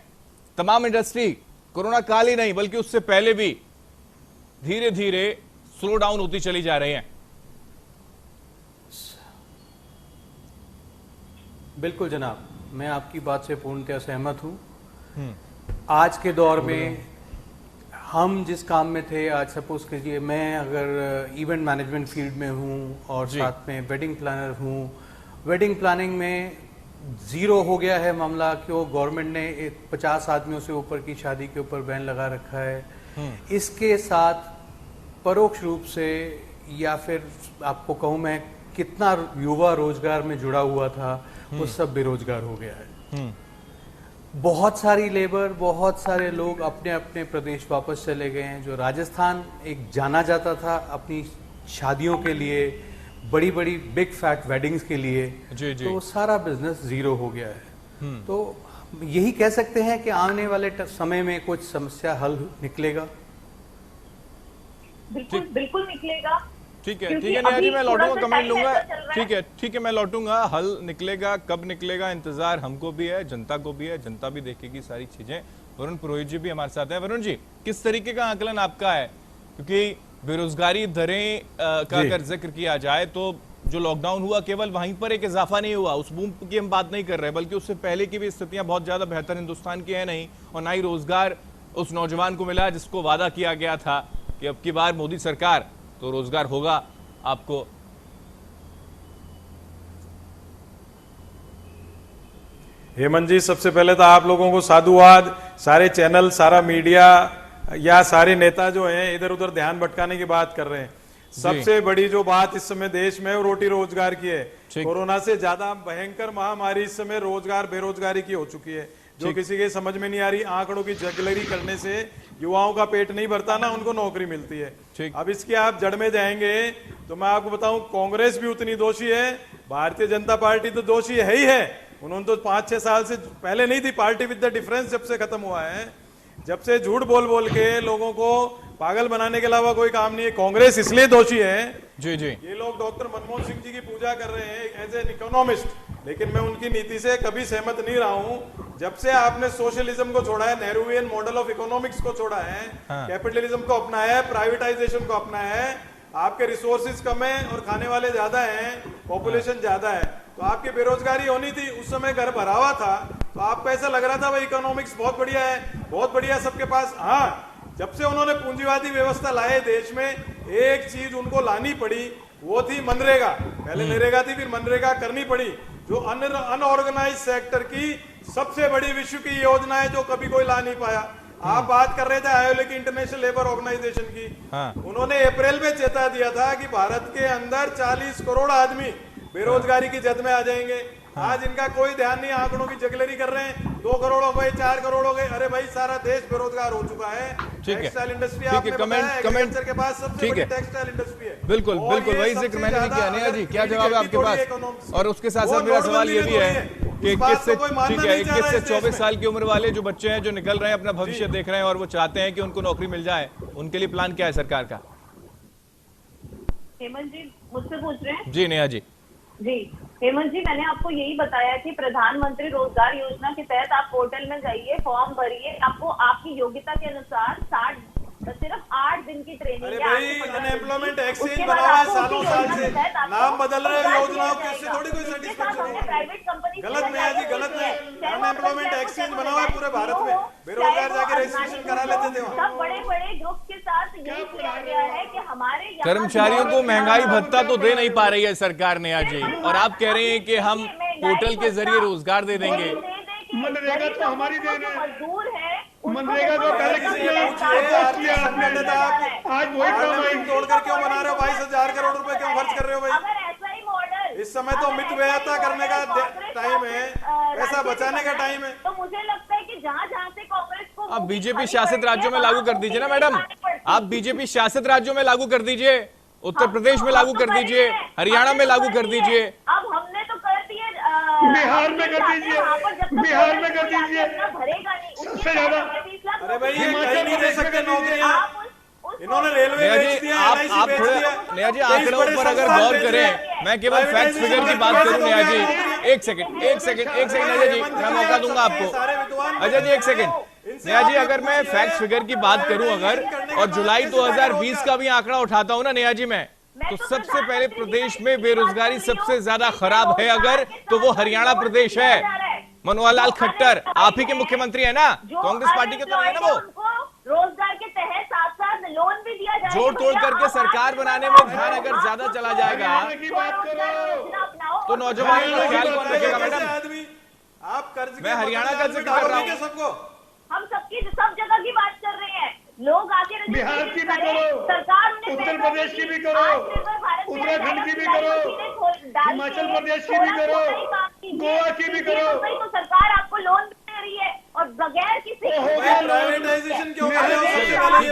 तमाम इंडस्ट्री कोरोना काल ही नहीं बल्कि उससे पहले भी धीरे धीरे स्लो डाउन होती चली जा रही हैं? बिल्कुल जनाब, मैं आपकी बात से पूर्णतः सहमत हूं। आज के दौर में हम जिस काम में थे, आज सपोज कीजिए मैं अगर इवेंट मैनेजमेंट फील्ड में हूं और साथ में वेडिंग प्लानर हूं, वेडिंग प्लानिंग में जीरो हो गया है मामला, क्यों गवर्नमेंट ने 50 आदमियों से ऊपर की शादी के ऊपर बैन लगा रखा है। इसके साथ परोक्ष रूप से, या फिर आपको कहूं मैं, कितना युवा रोजगार में जुड़ा हुआ था वो सब बेरोजगार हो गया है। बहुत सारी लेबर, बहुत सारे लोग अपने अपने प्रदेश वापस चले गए हैं। जो राजस्थान एक जाना जाता था अपनी शादियों के लिए, बड़ी बड़ी बिग फैट वेडिंग्स के लिए, तो सारा बिजनेस जीरो हो गया है। तो यही कह सकते हैं कि आने वाले समय में कुछ समस्या हल निकलेगा। बिल्कुल निकलेगा। ठीक है नेहा जी, मैं लौटूंगा, कमेंट लूंगा। ठीक है मैं लौटूंगा। हल निकलेगा, कब निकलेगा, इंतजार हमको भी है, जनता को भी है, जनता भी देखेगी सारी चीजें। वरुण पुरोहित जी भी हमारे साथ हैं। वरुण जी, किस तरीके का आकलन आपका है? क्योंकि बेरोजगारी दरें का अगर जिक्र किया जाए तो जो लॉकडाउन हुआ केवल वहीं पर एक इजाफा नहीं हुआ, उस बूम की हम बात नहीं कर रहे, बल्कि उससे पहले की भी स्थितियां बहुत ज्यादा बेहतर हिंदुस्तान की है नहीं, और ना ही रोजगार उस नौजवान को मिला जिसको वादा किया गया था कि अब की बार मोदी सरकार तो रोजगार होगा आपको। हेमंत जी, सबसे पहले तो आप लोगों को साधुवाद, सारे चैनल, सारा मीडिया या सारे नेता जो हैं इधर उधर ध्यान भटकाने की बात कर रहे हैं। सबसे बड़ी जो बात इस समय देश में वो रोटी रोजगार की है। कोरोना से ज्यादा भयंकर महामारी इस समय रोजगार बेरोजगारी की हो चुकी है, जो किसी के समझ में नहीं आ रही। आंकड़ों की जगलरी करने से युवाओं का पेट नहीं भरता ना, उनको नौकरी मिलती है। अब इसके आप जड़ में जाएंगे तो मैं आपको बताऊं, कांग्रेस भी उतनी दोषी है, भारतीय जनता पार्टी तो दोषी है ही है। उन्होंने तो 5-6 साल से पहले नहीं थी, पार्टी विद द डिफरेंस जब से खत्म हुआ है, जब से झूठ बोल बोल के लोगों को पागल बनाने के अलावा कोई काम नहीं है। कांग्रेस इसलिए दोषी है जी जी ये लोग डॉक्टर मनमोहन सिंह जी की पूजा कर रहे हैं एज एन इकोनॉमिस्ट, लेकिन मैं उनकी नीति से कभी सहमत नहीं रहा हूं। जब से आपने सोशलिज्म को छोड़ा है, नेहरूवियन मॉडल ऑफ इकोनॉमिक्स को छोड़ा है, कैपिटलिज्म को अपनाया है, प्राइवेटाइजेशन को अपनाया है, आपके रिसोर्सेज कम है और खाने वाले ज्यादा हैं, पॉपुलेशन ज्यादा है, तो आपकी बेरोजगारी होनी थी। उस समय घर भरा हुआ था तो आपको ऐसा लग रहा था भाई इकोनॉमिक्स बहुत बढ़िया है, बहुत बढ़िया सबके पास। हाँ, जब से उन्होंने पूंजीवादी व्यवस्था लाए देश में, एक चीज उनको लानी पड़ी, वो थी मनरेगा। पहले नरेगा थी, फिर मनरेगा करनी पड़ी, जो अनऑर्गेनाइज सेक्टर की सबसे बड़ी विश्व की योजना है जो कभी कोई ला नहीं पाया। आप बात कर रहे थे आईएलओ की, इंटरनेशनल लेबर ऑर्गेनाइजेशन की। उन्होंने अप्रैल में चेता दिया था कि भारत के अंदर 40 करोड़ आदमी बेरोजगारी की जद में आ जाएंगे। आज इनका कोई ध्यान नहीं, आंकड़ों की जगलरी कर रहे हैं। 2 करोड़ हो गए, 4 करोड़ हो गए। अरे भाई सारा देश बेरोजगार हो चुका है। टेक्सटाइल इंडस्ट्री आपने बताया, एग्रीकल्चर के पास सबसे बड़ी टेक्सटाइल इंडस्ट्री है। बिल्कुल बिल्कुल वही जिक्र मैंने भी किया। नेहा जी क्या जवाब है आपके पास? और उसके साथ साथ मेरा सवाल ये भी है कि 21 से 24 साल की उम्र वाले जो बच्चे हैं जो निकल रहे हैं, अपना भविष्य देख रहे हैं और वो चाहते हैं कि उनको नौकरी मिल जाए, उनके लिए प्लान क्या है सरकार का? हेमंत जी मुझसे पूछ रहे हैं? जी नेहा जी। जी हेमंत जी, मैंने आपको यही बताया कि प्रधानमंत्री रोजगार योजना के तहत आप पोर्टल में जाइए, फॉर्म भरिए, आपको आपकी योग्यता के अनुसार सिर्फ 8 दिन की ट्रेनिंग। अरे भाई अनएम्प्लॉयमेंट एक्सचेंज बना हुआ है सालों साल से, नाम बदल रहे हैं योजनाओं के, इससे थोड़ी कोई सेटिस्फेक्शन होगा। प्राइवेट कंपनी गलत नहीं है जी, गलत नहीं। अनएम्प्लॉयमेंट एक्सचेंज बना हुआ है पूरे भारत में, बेरोजगार जाके रजिस्ट्रेशन करा लेते थे वहाँ। सब बड़े बड़े ग्रुप के साथ यही किया गया है कि हमारे कर्मचारियों को महंगाई भत्ता तो दे नहीं पा रही है सरकार नेहा जी, और आप कह रहे हैं कि हम पोर्टल के जरिए रोजगार दे देंगे। मनरेगा तो हमारी देन है, मजदूर है, मनरेगा तो पहले किसी ने आज वही काम आई तोड़ कर क्यों बना रहे हो? 22,000 करोड़ रुपए क्यों खर्च कर रहे हो भाई? अगर ऐसा ही मॉडल इस समय तो मित व्ययता करने का टाइम है, पैसा बचाने का टाइम है। तो मुझे लगता है कि जहाँ जहाँ से कांग्रेस को आप बीजेपी शासित राज्यों में लागू कर दीजिए ना मैडम, आप बीजेपी शासित राज्यों में लागू कर दीजिए, उत्तर प्रदेश में लागू कर दीजिए, हरियाणा में लागू कर दीजिए। अब हमने तो कर दिए, बिहार में कर दीजिए, बिहार में कर दीजिए भरेगा नहीं सबसे ज्यादा। अरे भाई ये कहीं नहीं दे सकते नौकरियां, इन्होंने रेलवे नेहा बेच जी दिया, आप LIC बेच थोड़े दिया। नेहा जी आंकड़ों पर अगर गौर करें, मैं केवल फैक्ट्स फिगर की बात करूं नेहा जी, एक सेकंड नेहा जी, मैं मौका दूंगा आपको। अजय जी एक सेकंड नेहा जी, अगर मैं फैक्ट्स फिगर की बात करूं अगर, और जुलाई 2020 का भी आंकड़ा उठाता हूं ना नेहा जी मैं, तो सबसे पहले प्रदेश में बेरोजगारी सबसे ज्यादा खराब है अगर, तो वो हरियाणा प्रदेश है। मनोहर लाल खट्टर आप ही के मुख्यमंत्री है ना, कांग्रेस पार्टी के तो नहीं है ना वो। रोजगार के तहत साथ लोन भी दिया जाएगा। जोड़ तोड़ करके सरकार बनाने में ध्यान अगर ज्यादा चला जाएगा तो नौजवानों का ख्याल कौन रखेगा मैडम? आप कर्ज, मैं हरियाणा का जिक्र कर रहा हूँ सबको। हम सब जगह की बात कर रहे हैं, लोग आके बिहार की भी करो, सरकार उत्तर प्रदेश की भी करो, उत्तराखंड की भी करो, हिमाचल प्रदेश की भी करो, गोवा की भी करो। तो सरकार आपको लोन दे रही है और बगैर किसी प्राइवेटाइजेशन क्यों कर रहे हो? सबसे पहले ये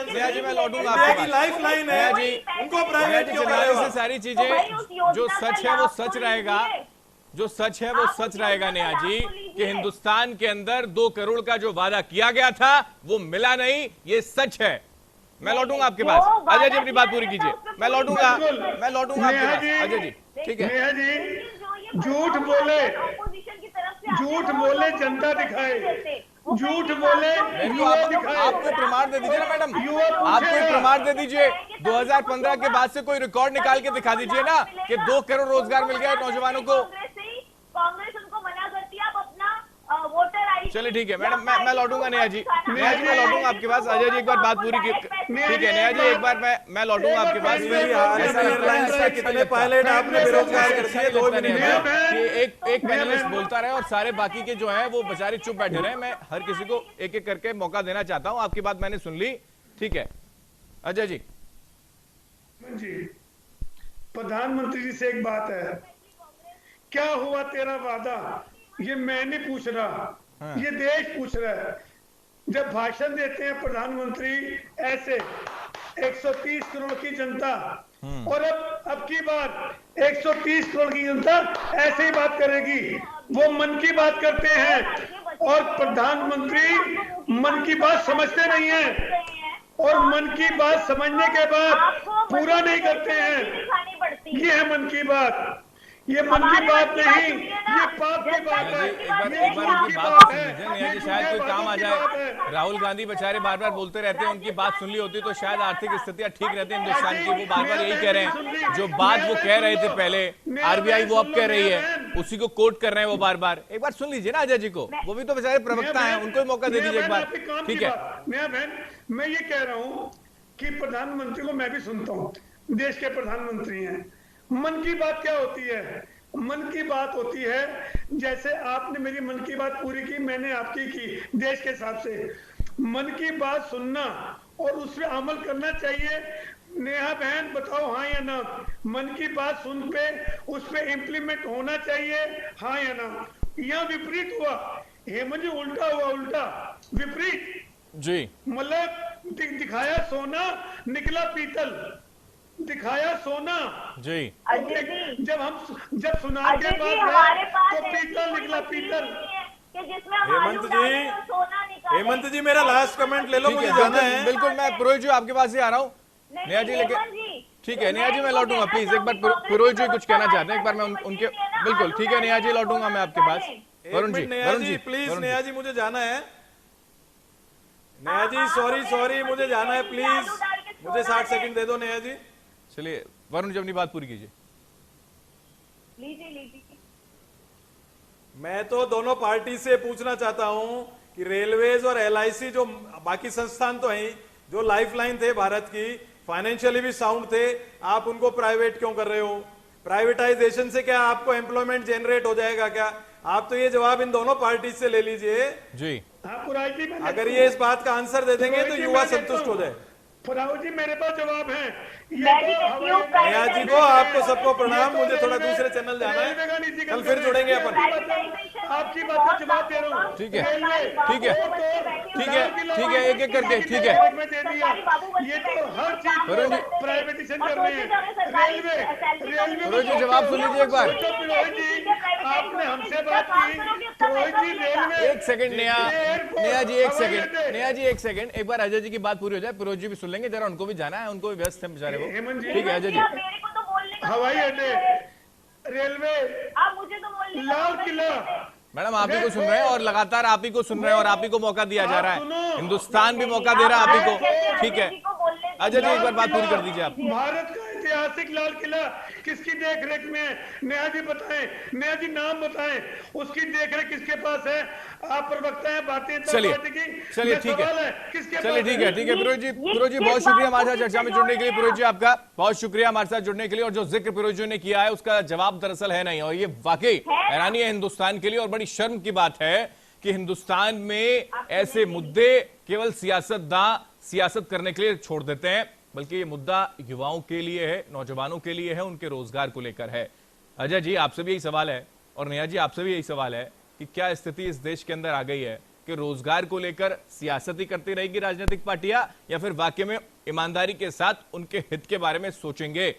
बताइए, मैं लौटूंगा आपके लाइफ लाइन है जी, उनको प्राइवेट क्यों कर रहे हो? से सारी चीजें जो सच है वो सच रहेगा, जो सच है वो सच रहेगा नेहा जी, कि हिंदुस्तान के अंदर 2 करोड़ का जो वादा किया गया था वो मिला नहीं, ये सच है। मैं लौटूंगा आपके पास। अजय जी अपनी बात पूरी कीजिए, मैं लौटूंगा आपके पास। अजय जी ठीक है। नेहा जी झूठ बोले जनता दिखाए, झूठ बोले युवा दिखाए। आपको प्रमाण दे दीजिए ना मैडम, आपको प्रमाण दे दीजिए, 2015 के बाद से कोई रिकॉर्ड निकाल के दिखा दीजिए ना कि 2 करोड़ रोजगार मिल गया नौजवानों को। कांग्रेस उनको मना करती है, आप अपना वोटर आई। चलिए ठीक है मैडम, मैं लौटूंगा नेहा जी, मैं लौटूंगा आपके पास। अजय जी एक बार बात पूरी की, ठीक है नेहा जी एक बार मैं लौटूंगा आपके पास। कितने पायलट आपने बेरोजगार कर दिए, 2 मिनट कि एक पैनलिस्ट बोलता रहे और सारे बाकी के जो है वो बेचारे चुप बैठे रहे। मैं हर किसी को एक एक करके मौका देना चाहता हूं। आपकी बात मैंने सुन ली, ठीक है अजय जी। प्रधानमंत्री जी से एक बात है, क्या हुआ तेरा वादा? ये मैं नहीं पूछ रहा, ये देश पूछ रहा है। जब भाषण देते हैं प्रधानमंत्री ऐसे 130 करोड़ की जनता, और अब आपकी बात 130 करोड़ की जनता ऐसे ही बात करेगी। वो मन की बात करते हैं और प्रधानमंत्री मन की बात समझते नहीं है, और मन की बात समझने के बाद पूरा नहीं करते हैं। ये है मन की बात, ये मन की बात नहीं, ये पाप की बात है। एक बार उनकी बात सुन लीजिए नेहा जी, शायद कोई काम आ जाए। राहुल गांधी बेचारे बार बार बोलते रहते हैं, उनकी बात सुन ली होती तो शायद आर्थिक स्थितियां ठीक रहती है हिंदुस्तान की। वो बार बार यही कह रहे हैं, जो बात वो कह रहे थे पहले आरबीआई वो अब कह रही है, उसी को कोट कर रहे हैं वो बार बार। एक बार सुन लीजिए ना अजय जी को, वो भी तो बेचारे प्रवक्ता हैं, उनको भी मौका दे दीजिए एक बार। ठीक है नेहा बहन, मैं ये कह रहा हूँ कि प्रधानमंत्री को मैं भी सुनता हूँ, देश के प्रधानमंत्री हैं। मन की बात क्या होती है? मन की बात होती है, जैसे आपने मेरी मन की बात पूरी की, मैंने आपकी की देश के हिसाब से। मन की बात सुनना और उस पर अमल करना चाहिए। नेहा बहन बताओ हाँ या ना? मन की बात सुन पे उस पे इम्प्लीमेंट होना चाहिए, हाँ या ना? यहाँ विपरीत हुआ, हेमंत जी, उल्टा हुआ, उल्टा विपरीत जी। मतलब दिखाया सोना निकला पीतल, दिखाया सोना जी। जब सुनार के बाद तो पीतल निकला, पीतल। हेमंत जी मेरा लास्ट कमेंट ले लो, मुझे जाना है। बिल्कुल, मैं पुरोहित जी आपके पास ही आ रहा हूँ नेहा जी लेके। ठीक है नेहा जी, मैं लौटूंगा प्लीज। एक बार पुरोहित जी कुछ कहना चाहते हैं, एक बार मैं उनके। बिल्कुल ठीक है नेहा जी, लौटूंगा मैं आपके पास। वरुण जी, नेहा जी प्लीज, नेहा जी मुझे जाना है। नेहा जी सॉरी मुझे जाना है, प्लीज मुझे 60 सेकंड दे दो नेहा जी। चलिए वरुण जी अपनी बात पूरी कीजिए। लीजिए। मैं तो दोनों पार्टी से पूछना चाहता हूं कि रेलवेज और एलआईसी जो बाकी संस्थान तो हैं, जो लाइफलाइन थे भारत की, फाइनेंशियली भी साउंड थे, आप उनको प्राइवेट क्यों कर रहे हो? प्राइवेटाइजेशन से क्या आपको एम्प्लॉयमेंट जनरेट हो जाएगा क्या? आप तो ये जवाब इन दोनों पार्टी से ले लीजिए जी। अगर ये इस बात का आंसर दे देंगे तो युवा संतुष्ट हो जाए। राहुल जी मेरे पास जवाब है। नेहा जी को, आपको सबको प्रणाम। मुझे थोड़ा दूसरे चैनल जाना है, कल फिर जुड़ेंगे अपन। आपकी बात का जवाब दे रहा हूँ। ठीक है ठीक है ठीक है ठीक है, एक एक करके। ठीक है ये तो हर चीज प्राइवेटाइजेशन कर रहे हैं। रेलवे जवाब सुन लीजिए एक बार। आपने हमसे बात की, रेलवे। एक सेकंड नेहा जी, एक सेकंड नेहा जी, एक सेकंड। एक बार अजय जी की बात पूरी हो जाए, फिरोज जी भी सुन लेंगे जरा, उनको भी जाना है, उनको भी व्यस्त है बेचारे वो। ठीक है अजय जी। हवाई अड्डे, रेलवे, आप मुझे तो बोलने लाल किला। मैडम आप ही को सुन रहे हैं और लगातार आप ही को सुन रहे हैं और आप ही को मौका दिया जा रहा है, हिंदुस्तान भी मौका दे रहा है आप ही को। ठीक है अजय जी, एक बार बात पूरी कर दीजिए आप। भारत का ऐतिहासिक लाल किला किसकी देखरेख में है? नेहा जी बताएं, नेहा जी नाम बताएं, उसकी देखरेख किसके पास है? आप प्रवक्ता हैं भारतीय जनता पार्टी की। चलिए ठीक है, चलिए ठीक है ठीक है। फिरोज जी बहुत शुक्रिया हमारे साथ चर्चा में जुड़ने के लिए। फिरोज जी आपका बहुत शुक्रिया हमारे साथ जुड़ने के लिए। और जो जिक्र फिरोज जी ने किया है उसका जवाब दरअसल है नहीं, और ये वाकई हैरानी है हिंदुस्तान के लिए, और बड़ी शर्म की बात है कि हिंदुस्तान में ऐसे मुद्दे केवल सियासतदान सियासत करने के लिए छोड़ देते हैं, बल्कि ये मुद्दा युवाओं के लिए है, नौजवानों के लिए है, उनके रोजगार को लेकर है। अजय जी आपसे भी यही सवाल है और नेहा जी आपसे भी यही सवाल है कि क्या स्थिति इस देश के अंदर आ गई है कि रोजगार को लेकर सियासत ही करती रहेगी राजनीतिक पार्टियां, या फिर वाकई में ईमानदारी के साथ उनके हित के बारे में सोचेंगे?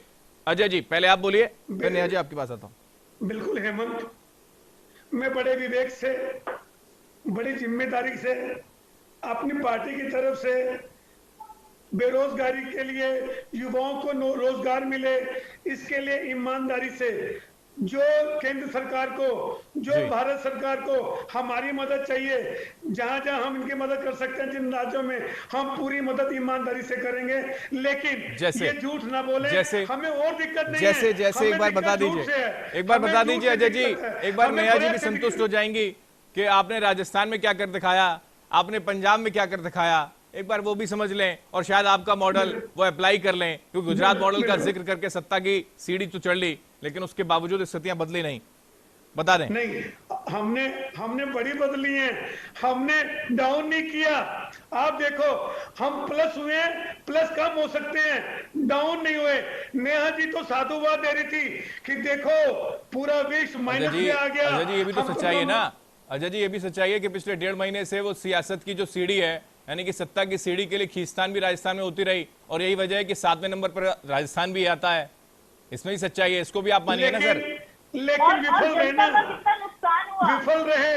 अजय जी पहले आप बोलिए, फिर नेहा जी आपके पास आता हूं। बिल्कुल हेमंत, मैं बड़े विवेक से, बड़ी जिम्मेदारी से अपनी पार्टी की तरफ से बेरोजगारी के लिए, युवाओं को रोजगार मिले, इसके लिए ईमानदारी से जो केंद्र सरकार को, जो भारत सरकार को हमारी मदद चाहिए, जहां जहां हम इनकी मदद कर सकते हैं, जिन राज्यों में, हम पूरी मदद ईमानदारी से करेंगे। लेकिन ये झूठ ना बोले, हमें और दिक्कत नहीं है। जैसे एक बार बता दीजिए, एक बार बता दीजिए अजय जी, एक बार नेहा जी भी संतुष्ट हो जाएंगी कि आपने राजस्थान में क्या कर दिखाया, आपने पंजाब में क्या कर दिखाया, एक बार वो भी समझ लें और शायद आपका मॉडल वो अप्लाई कर लें। क्योंकि गुजरात मॉडल का जिक्र करके सत्ता की सीढ़ी तो चढ़ ली, लेकिन उसके बावजूद स्थितियां बदली नहीं। बता दें। नहीं, हमने बड़ी बदली है, हमने डाउन नहीं किया। आप देखो, हम प्लस हुए, प्लस कम हो सकते हैं, डाउन नहीं हुए। नेहा जी तो साधुवाद दे रही थी कि देखो पूरा विश्व माइनस में आ गया। अजय जी ये भी तो सच्चाई है ना, अजय जी ये भी सच्चाई है कि पिछले 1.5 महीने से वो सियासत की जो सीढ़ी है, यानी कि सत्ता की सीढ़ी के लिए खींचतान भी राजस्थान में होती रही, और यही वजह है कि 7वें नंबर पर राजस्थान भी आता है। इसमें ही सच्चाई है, इसको भी आप मानिए ना सर। लेकिन विफल रहे ना, जनता का कितना नुकसान हुआ। विफल रहे,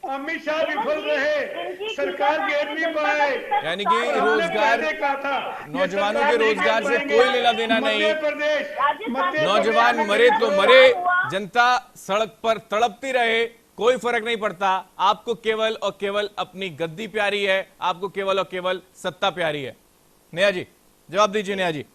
अमित शाह विफल रहे, सरकार घेर नहीं पाए। यानी कि रोजगार, नौजवानों के रोजगार से कोई लेना देना नहीं, नौजवान मरे तो मरे, जनता सड़क पर तड़पती रहे, कोई फर्क नहीं पड़ता। आपको केवल और केवल अपनी गद्दी प्यारी है, आपको केवल और केवल सत्ता प्यारी है। नेहा जी जवाब दीजिए। नेहा जी,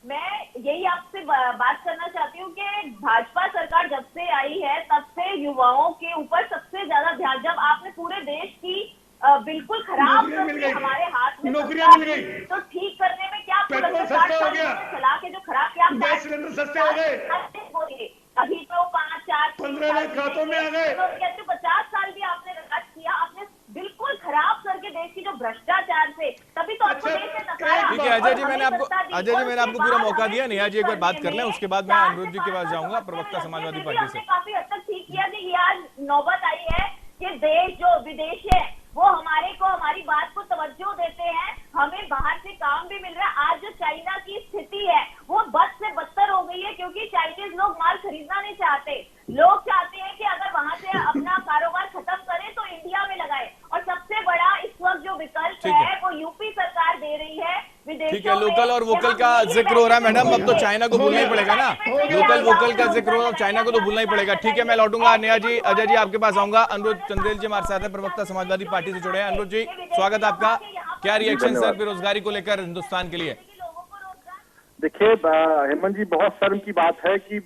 मैं यही आपसे बात करना चाहती हूँ कि भाजपा सरकार जब से आई है तब से युवाओं के ऊपर सबसे ज्यादा ध्यान, जब आपने पूरे देश की बिल्कुल खराब हमारे हाथ में नौकरियां मिल गई, तो ठीक करने में क्या पेट्रोल सस्ता हो गया, चला के जो खराब किया, गैस सिलेंडर सस्ते हो गए, अभी तो 5-4 लाख खातों में आ गए। 50 साल भी आपने राज किया, आपने बिल्कुल खराब करके देश की जो भ्रष्टाचार से, तभी तो आपको देश में नकारा। ठीक है अजय जी, मैंने आपको पूरा मौका दिया। नेहा जी एक बार बात कर लें, उसके बाद मैं अनिरुद्ध जी के पास जाऊंगा, प्रवक्ता समाजवादी पार्टी से। काफी हद तक ठीक किया कि ये आज नौबत आई है कि देश जो विदेश है वो हमारी बात को तवज्जो देते हैं, हमें बाहर से काम भी मिल रहा है। आज जो चाइना की स्थिति है वो बद से बदतर हो गई है, क्योंकि चाइनीज लोग माल खरीदना नहीं चाहते। लोग चाहते हैं कि अगर वहां से अपना कारोबार खत्म करें तो इंडिया में लगाए, और सबसे बड़ा इस वक्त जो विकल्प है वो यूपी सरकार दे रही है। ठीक है, लोकल और वोकल का जिक्र हो रहा है मैडम, अब तो चाइना को भूलना ही पड़ेगा ना, लोकल वोकल का जिक्र हो रहा है, चाइना को तो भूलना ही पड़ेगा। ठीक है, मैं लौटूंगा नेहा जी, अजय जी आपके पास आऊंगा। अनिरुद्ध चंदेल जी हमारे साथ हैं, प्रवक्ता समाजवादी पार्टी से जुड़े हैं। अनिरुद्ध जी स्वागत आपका, क्या रिएक्शन सर बेरोजगारी को लेकर हिंदुस्तान के लिए? देखिए हेमंत जी, बहुत शर्म की बात है कि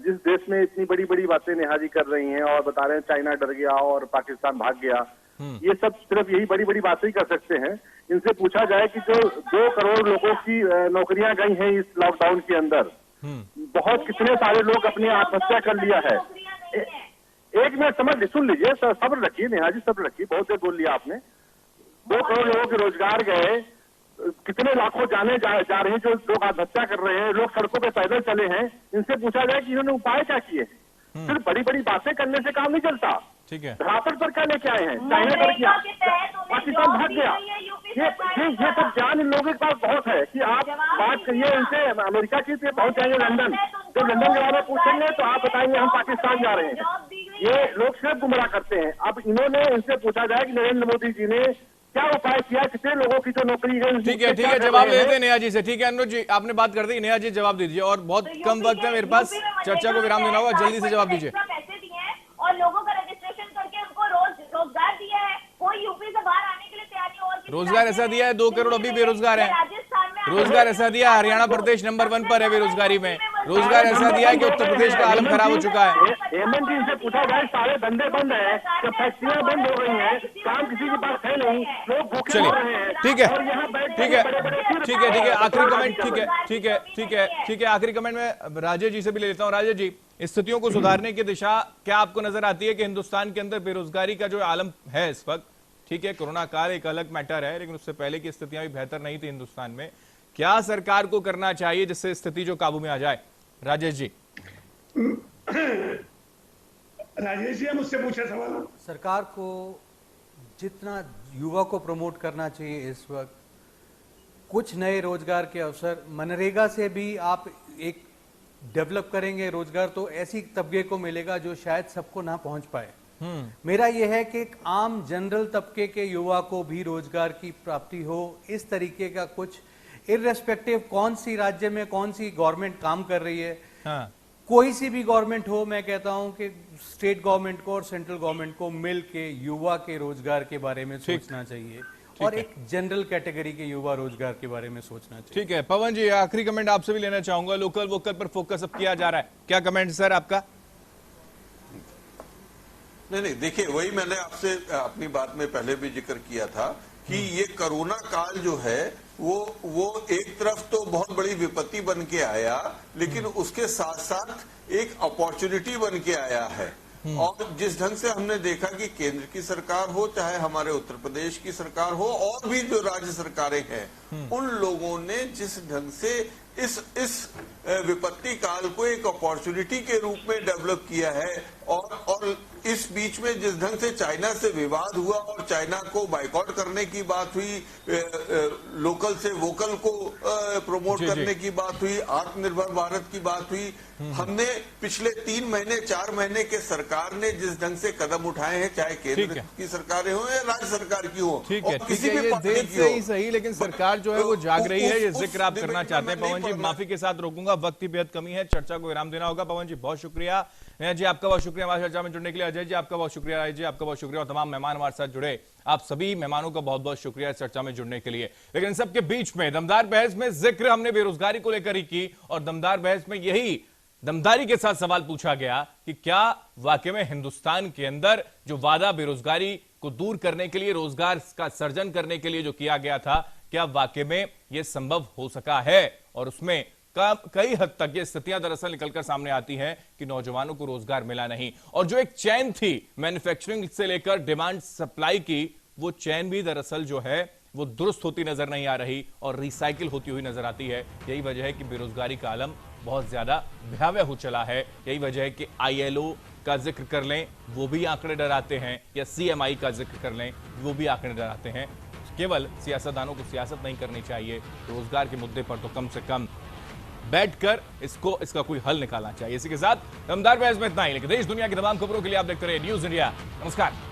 जिस देश में इतनी बड़ी बड़ी बातें नेहा जी कर रही हैं और बता रहे हैं चाइना डर गया और पाकिस्तान भाग गया, ये सब सिर्फ यही बड़ी बड़ी बातें ही कर सकते हैं। इनसे पूछा जाए कि जो 2 करोड़ लोगों की नौकरियां गई हैं इस लॉकडाउन के अंदर, बहुत कितने सारे लोग अपनी आत्महत्या कर लिया है। एक मिनट सुन लीजिए, सब्र रखिए नेहा जी, सब्र रखिए, बहुत देर बोल लिया आपने। 2 करोड़ लोगों के रोजगार गए, कितने लाखों जाने जा रहे हैं, जो लोग आत्महत्या कर रहे हैं, लोग सड़कों पे पैदल चले हैं। इनसे पूछा जाए कि इन्होंने उपाय क्या किए? सिर्फ बड़ी बड़ी बातें करने से काम नहीं चलता। ठीक है, धरातल पर क्या लेके आए हैं? चाइना कर किया, पाकिस्तान भाग गया, ये सब ज्ञान इन लोगों के पास बहुत है कि आप बात करिए इनसे। अमेरिका की पहुंच जाएंगे लंदन, तो लंदन के बारे में पूछेंगे तो आप बताएंगे हम पाकिस्तान जा रहे हैं। ये लोग सिर्फ गुमराह करते हैं। अब इन्होंने इनसे पूछा जाए कि नरेंद्र मोदी जी ने क्या उपाय किया, कितने लोगों की जो नौकरी है। ठीक है, जवाब ले लेते हैं नेहा जी से। ठीक है अनिरुद्ध जी, आपने बात कर दी, नेहा जी जवाब दीजिए, और बहुत कम वक्त है मेरे पास, चर्चा को विराम देना होगा, जल्दी से जवाब दीजिए। पैसे दिए हैं और लोगों का रजिस्ट्रेशन करके उनको रोजगार दिया है, कोई यूपी से बाहर आने के लिए तैयार नहीं। और रोजगार ऐसा दिया है, 2 करोड़ अभी बेरोजगार है। राजस्थान में रोजगार ऐसा दिया, हरियाणा प्रदेश नंबर 1 पर है बेरोजगारी में। रोजगार ऐसा दिया है कि उत्तर प्रदेश का हालत खराब हो चुका है। हेमंत जी से पूछा जाए, सारे धंधे बंद है, जब फैक्ट्रियां बंद हो गई हैं, काम किसी के पास है नहीं, लोग भूखे हो रहे हैं। ठीक है, ठीक है, आखिरी कमेंट। ठीक है, आखिरी कमेंट में राजेश जी से भी ले लेता हूँ। राजेश जी, स्थितियों को सुधारने की दिशा क्या आपको नजर आती है कि हिंदुस्तान के अंदर बेरोजगारी का जो आलम है इस वक्त, ठीक है कोरोना काल एक अलग मैटर है, लेकिन उससे पहले की स्थितियां भी बेहतर नहीं थी हिंदुस्तान में, क्या सरकार को करना चाहिए जिससे स्थिति जो काबू में आ जाए? राजेश जी। राजेश जी मुझसे पूछे सवाल। सरकार को जितना युवा को प्रमोट करना चाहिए इस वक्त, कुछ नए रोजगार के अवसर, मनरेगा से भी आप एक डेवलप करेंगे रोजगार तो ऐसी तबके को मिलेगा जो शायद सबको ना पहुंच पाए। मेरा यह है कि एक आम जनरल तबके के युवा को भी रोजगार की प्राप्ति हो, इस तरीके का कुछ, इररेस्पेक्टिव कौन सी राज्य में कौन सी गवर्नमेंट काम कर रही है। हाँ। कोई सी भी गवर्नमेंट हो, मैं कहता हूं कि स्टेट गवर्नमेंट को और सेंट्रल गवर्नमेंट को मिल के युवा के रोजगार के बारे में सोचना चाहिए, और एक जनरल कैटेगरी के युवा रोजगार के बारे में सोचना चाहिए। ठीक है, पवन जी आखिरी कमेंट आपसे भी लेना चाहूंगा। लोकल वोकल पर फोकस अब किया जा रहा है, क्या कमेंट सर आपका? नहीं, देखिए वही मैंने आपसे अपनी बात में पहले भी जिक्र किया था कि ये कोरोना काल जो है वो एक तरफ तो बहुत बड़ी विपत्ति बन के आया, लेकिन उसके साथ साथ एक अपॉर्चुनिटी बन के आया है। और जिस ढंग से हमने देखा कि केंद्र की सरकार हो, चाहे हमारे उत्तर प्रदेश की सरकार हो, और भी जो राज्य सरकारें हैं, उन लोगों ने जिस ढंग से इस विपत्ति काल को एक अपॉर्चुनिटी के रूप में डेवलप किया है, और इस बीच में जिस ढंग से चाइना से विवाद हुआ और चाइना को बाइकआउट करने की बात हुई, लोकल से वोकल को प्रमोट करने की बात हुई, आत्मनिर्भर भारत की बात हुई। हमने पिछले 3 महीने 4 महीने के सरकार ने जिस ढंग से कदम उठाए हैं, चाहे केंद्र की सरकारें हो या राज्य सरकार की हो, ठीक है, किसी भी ये पार्टी देर की से हो, ही सही, लेकिन सरकार जो है वो जाग रही है। ये उस जिक्र आप करना डिबेट चाहते हैं में नहीं पवन जी, पड़ना। माफी के साथ रोकूंगा, वक्त की बेहद कमी है, चर्चा को विराम देना होगा। पवन जी बहुत शुक्रिया, नेहा जी आपका बहुत शुक्रिया हमारी चर्चा में जुड़ने के लिए, अजय जी आपका बहुत शुक्रिया, राय जी आपका बहुत शुक्रिया, और तमाम मेहमान हमारे साथ जुड़े आप सभी मेहमानों का बहुत बहुत शुक्रिया इस चर्चा में जुड़ने के लिए। लेकिन सबके बीच में दमदार बहस में जिक्र हमने बेरोजगारी को लेकर ही की, और दमदार बहस में यही दमदारी के साथ सवाल पूछा गया कि क्या वाकई में हिंदुस्तान के अंदर जो वादा बेरोजगारी को दूर करने के लिए, रोजगार का सर्जन करने के लिए जो किया गया था, क्या वाकई में यह संभव हो सका है? और उसमें कई हद तक ये स्थितियां दरअसल निकलकर सामने आती हैं कि नौजवानों को रोजगार मिला नहीं, और जो एक चैन थी मैन्युफैक्चरिंग से लेकर डिमांड सप्लाई की, वो चैन भी दरअसल जो है वो दुरुस्त होती नजर नहीं आ रही और रिसाइकिल होती हुई नजर आती है। यही वजह है कि बेरोजगारी का आलम बहुत ज्यादा भयावह हो चला है। यही वजह है कि ILO का जिक्र कर लें वो भी आंकड़े डराते हैं, या CMI का जिक्र कर लें वो भी आंकड़े डराते हैं। केवल सियासतदानों को सियासत नहीं करनी चाहिए, रोजगार के मुद्दे पर तो कम से कम बैठकर इसका कोई हल निकालना चाहिए। इसी के साथ दमदार बहस में इतना ही, लेकिन देश दुनिया की तमाम खबरों के लिए आप देखते रहिए न्यूज़ इंडिया। नमस्कार।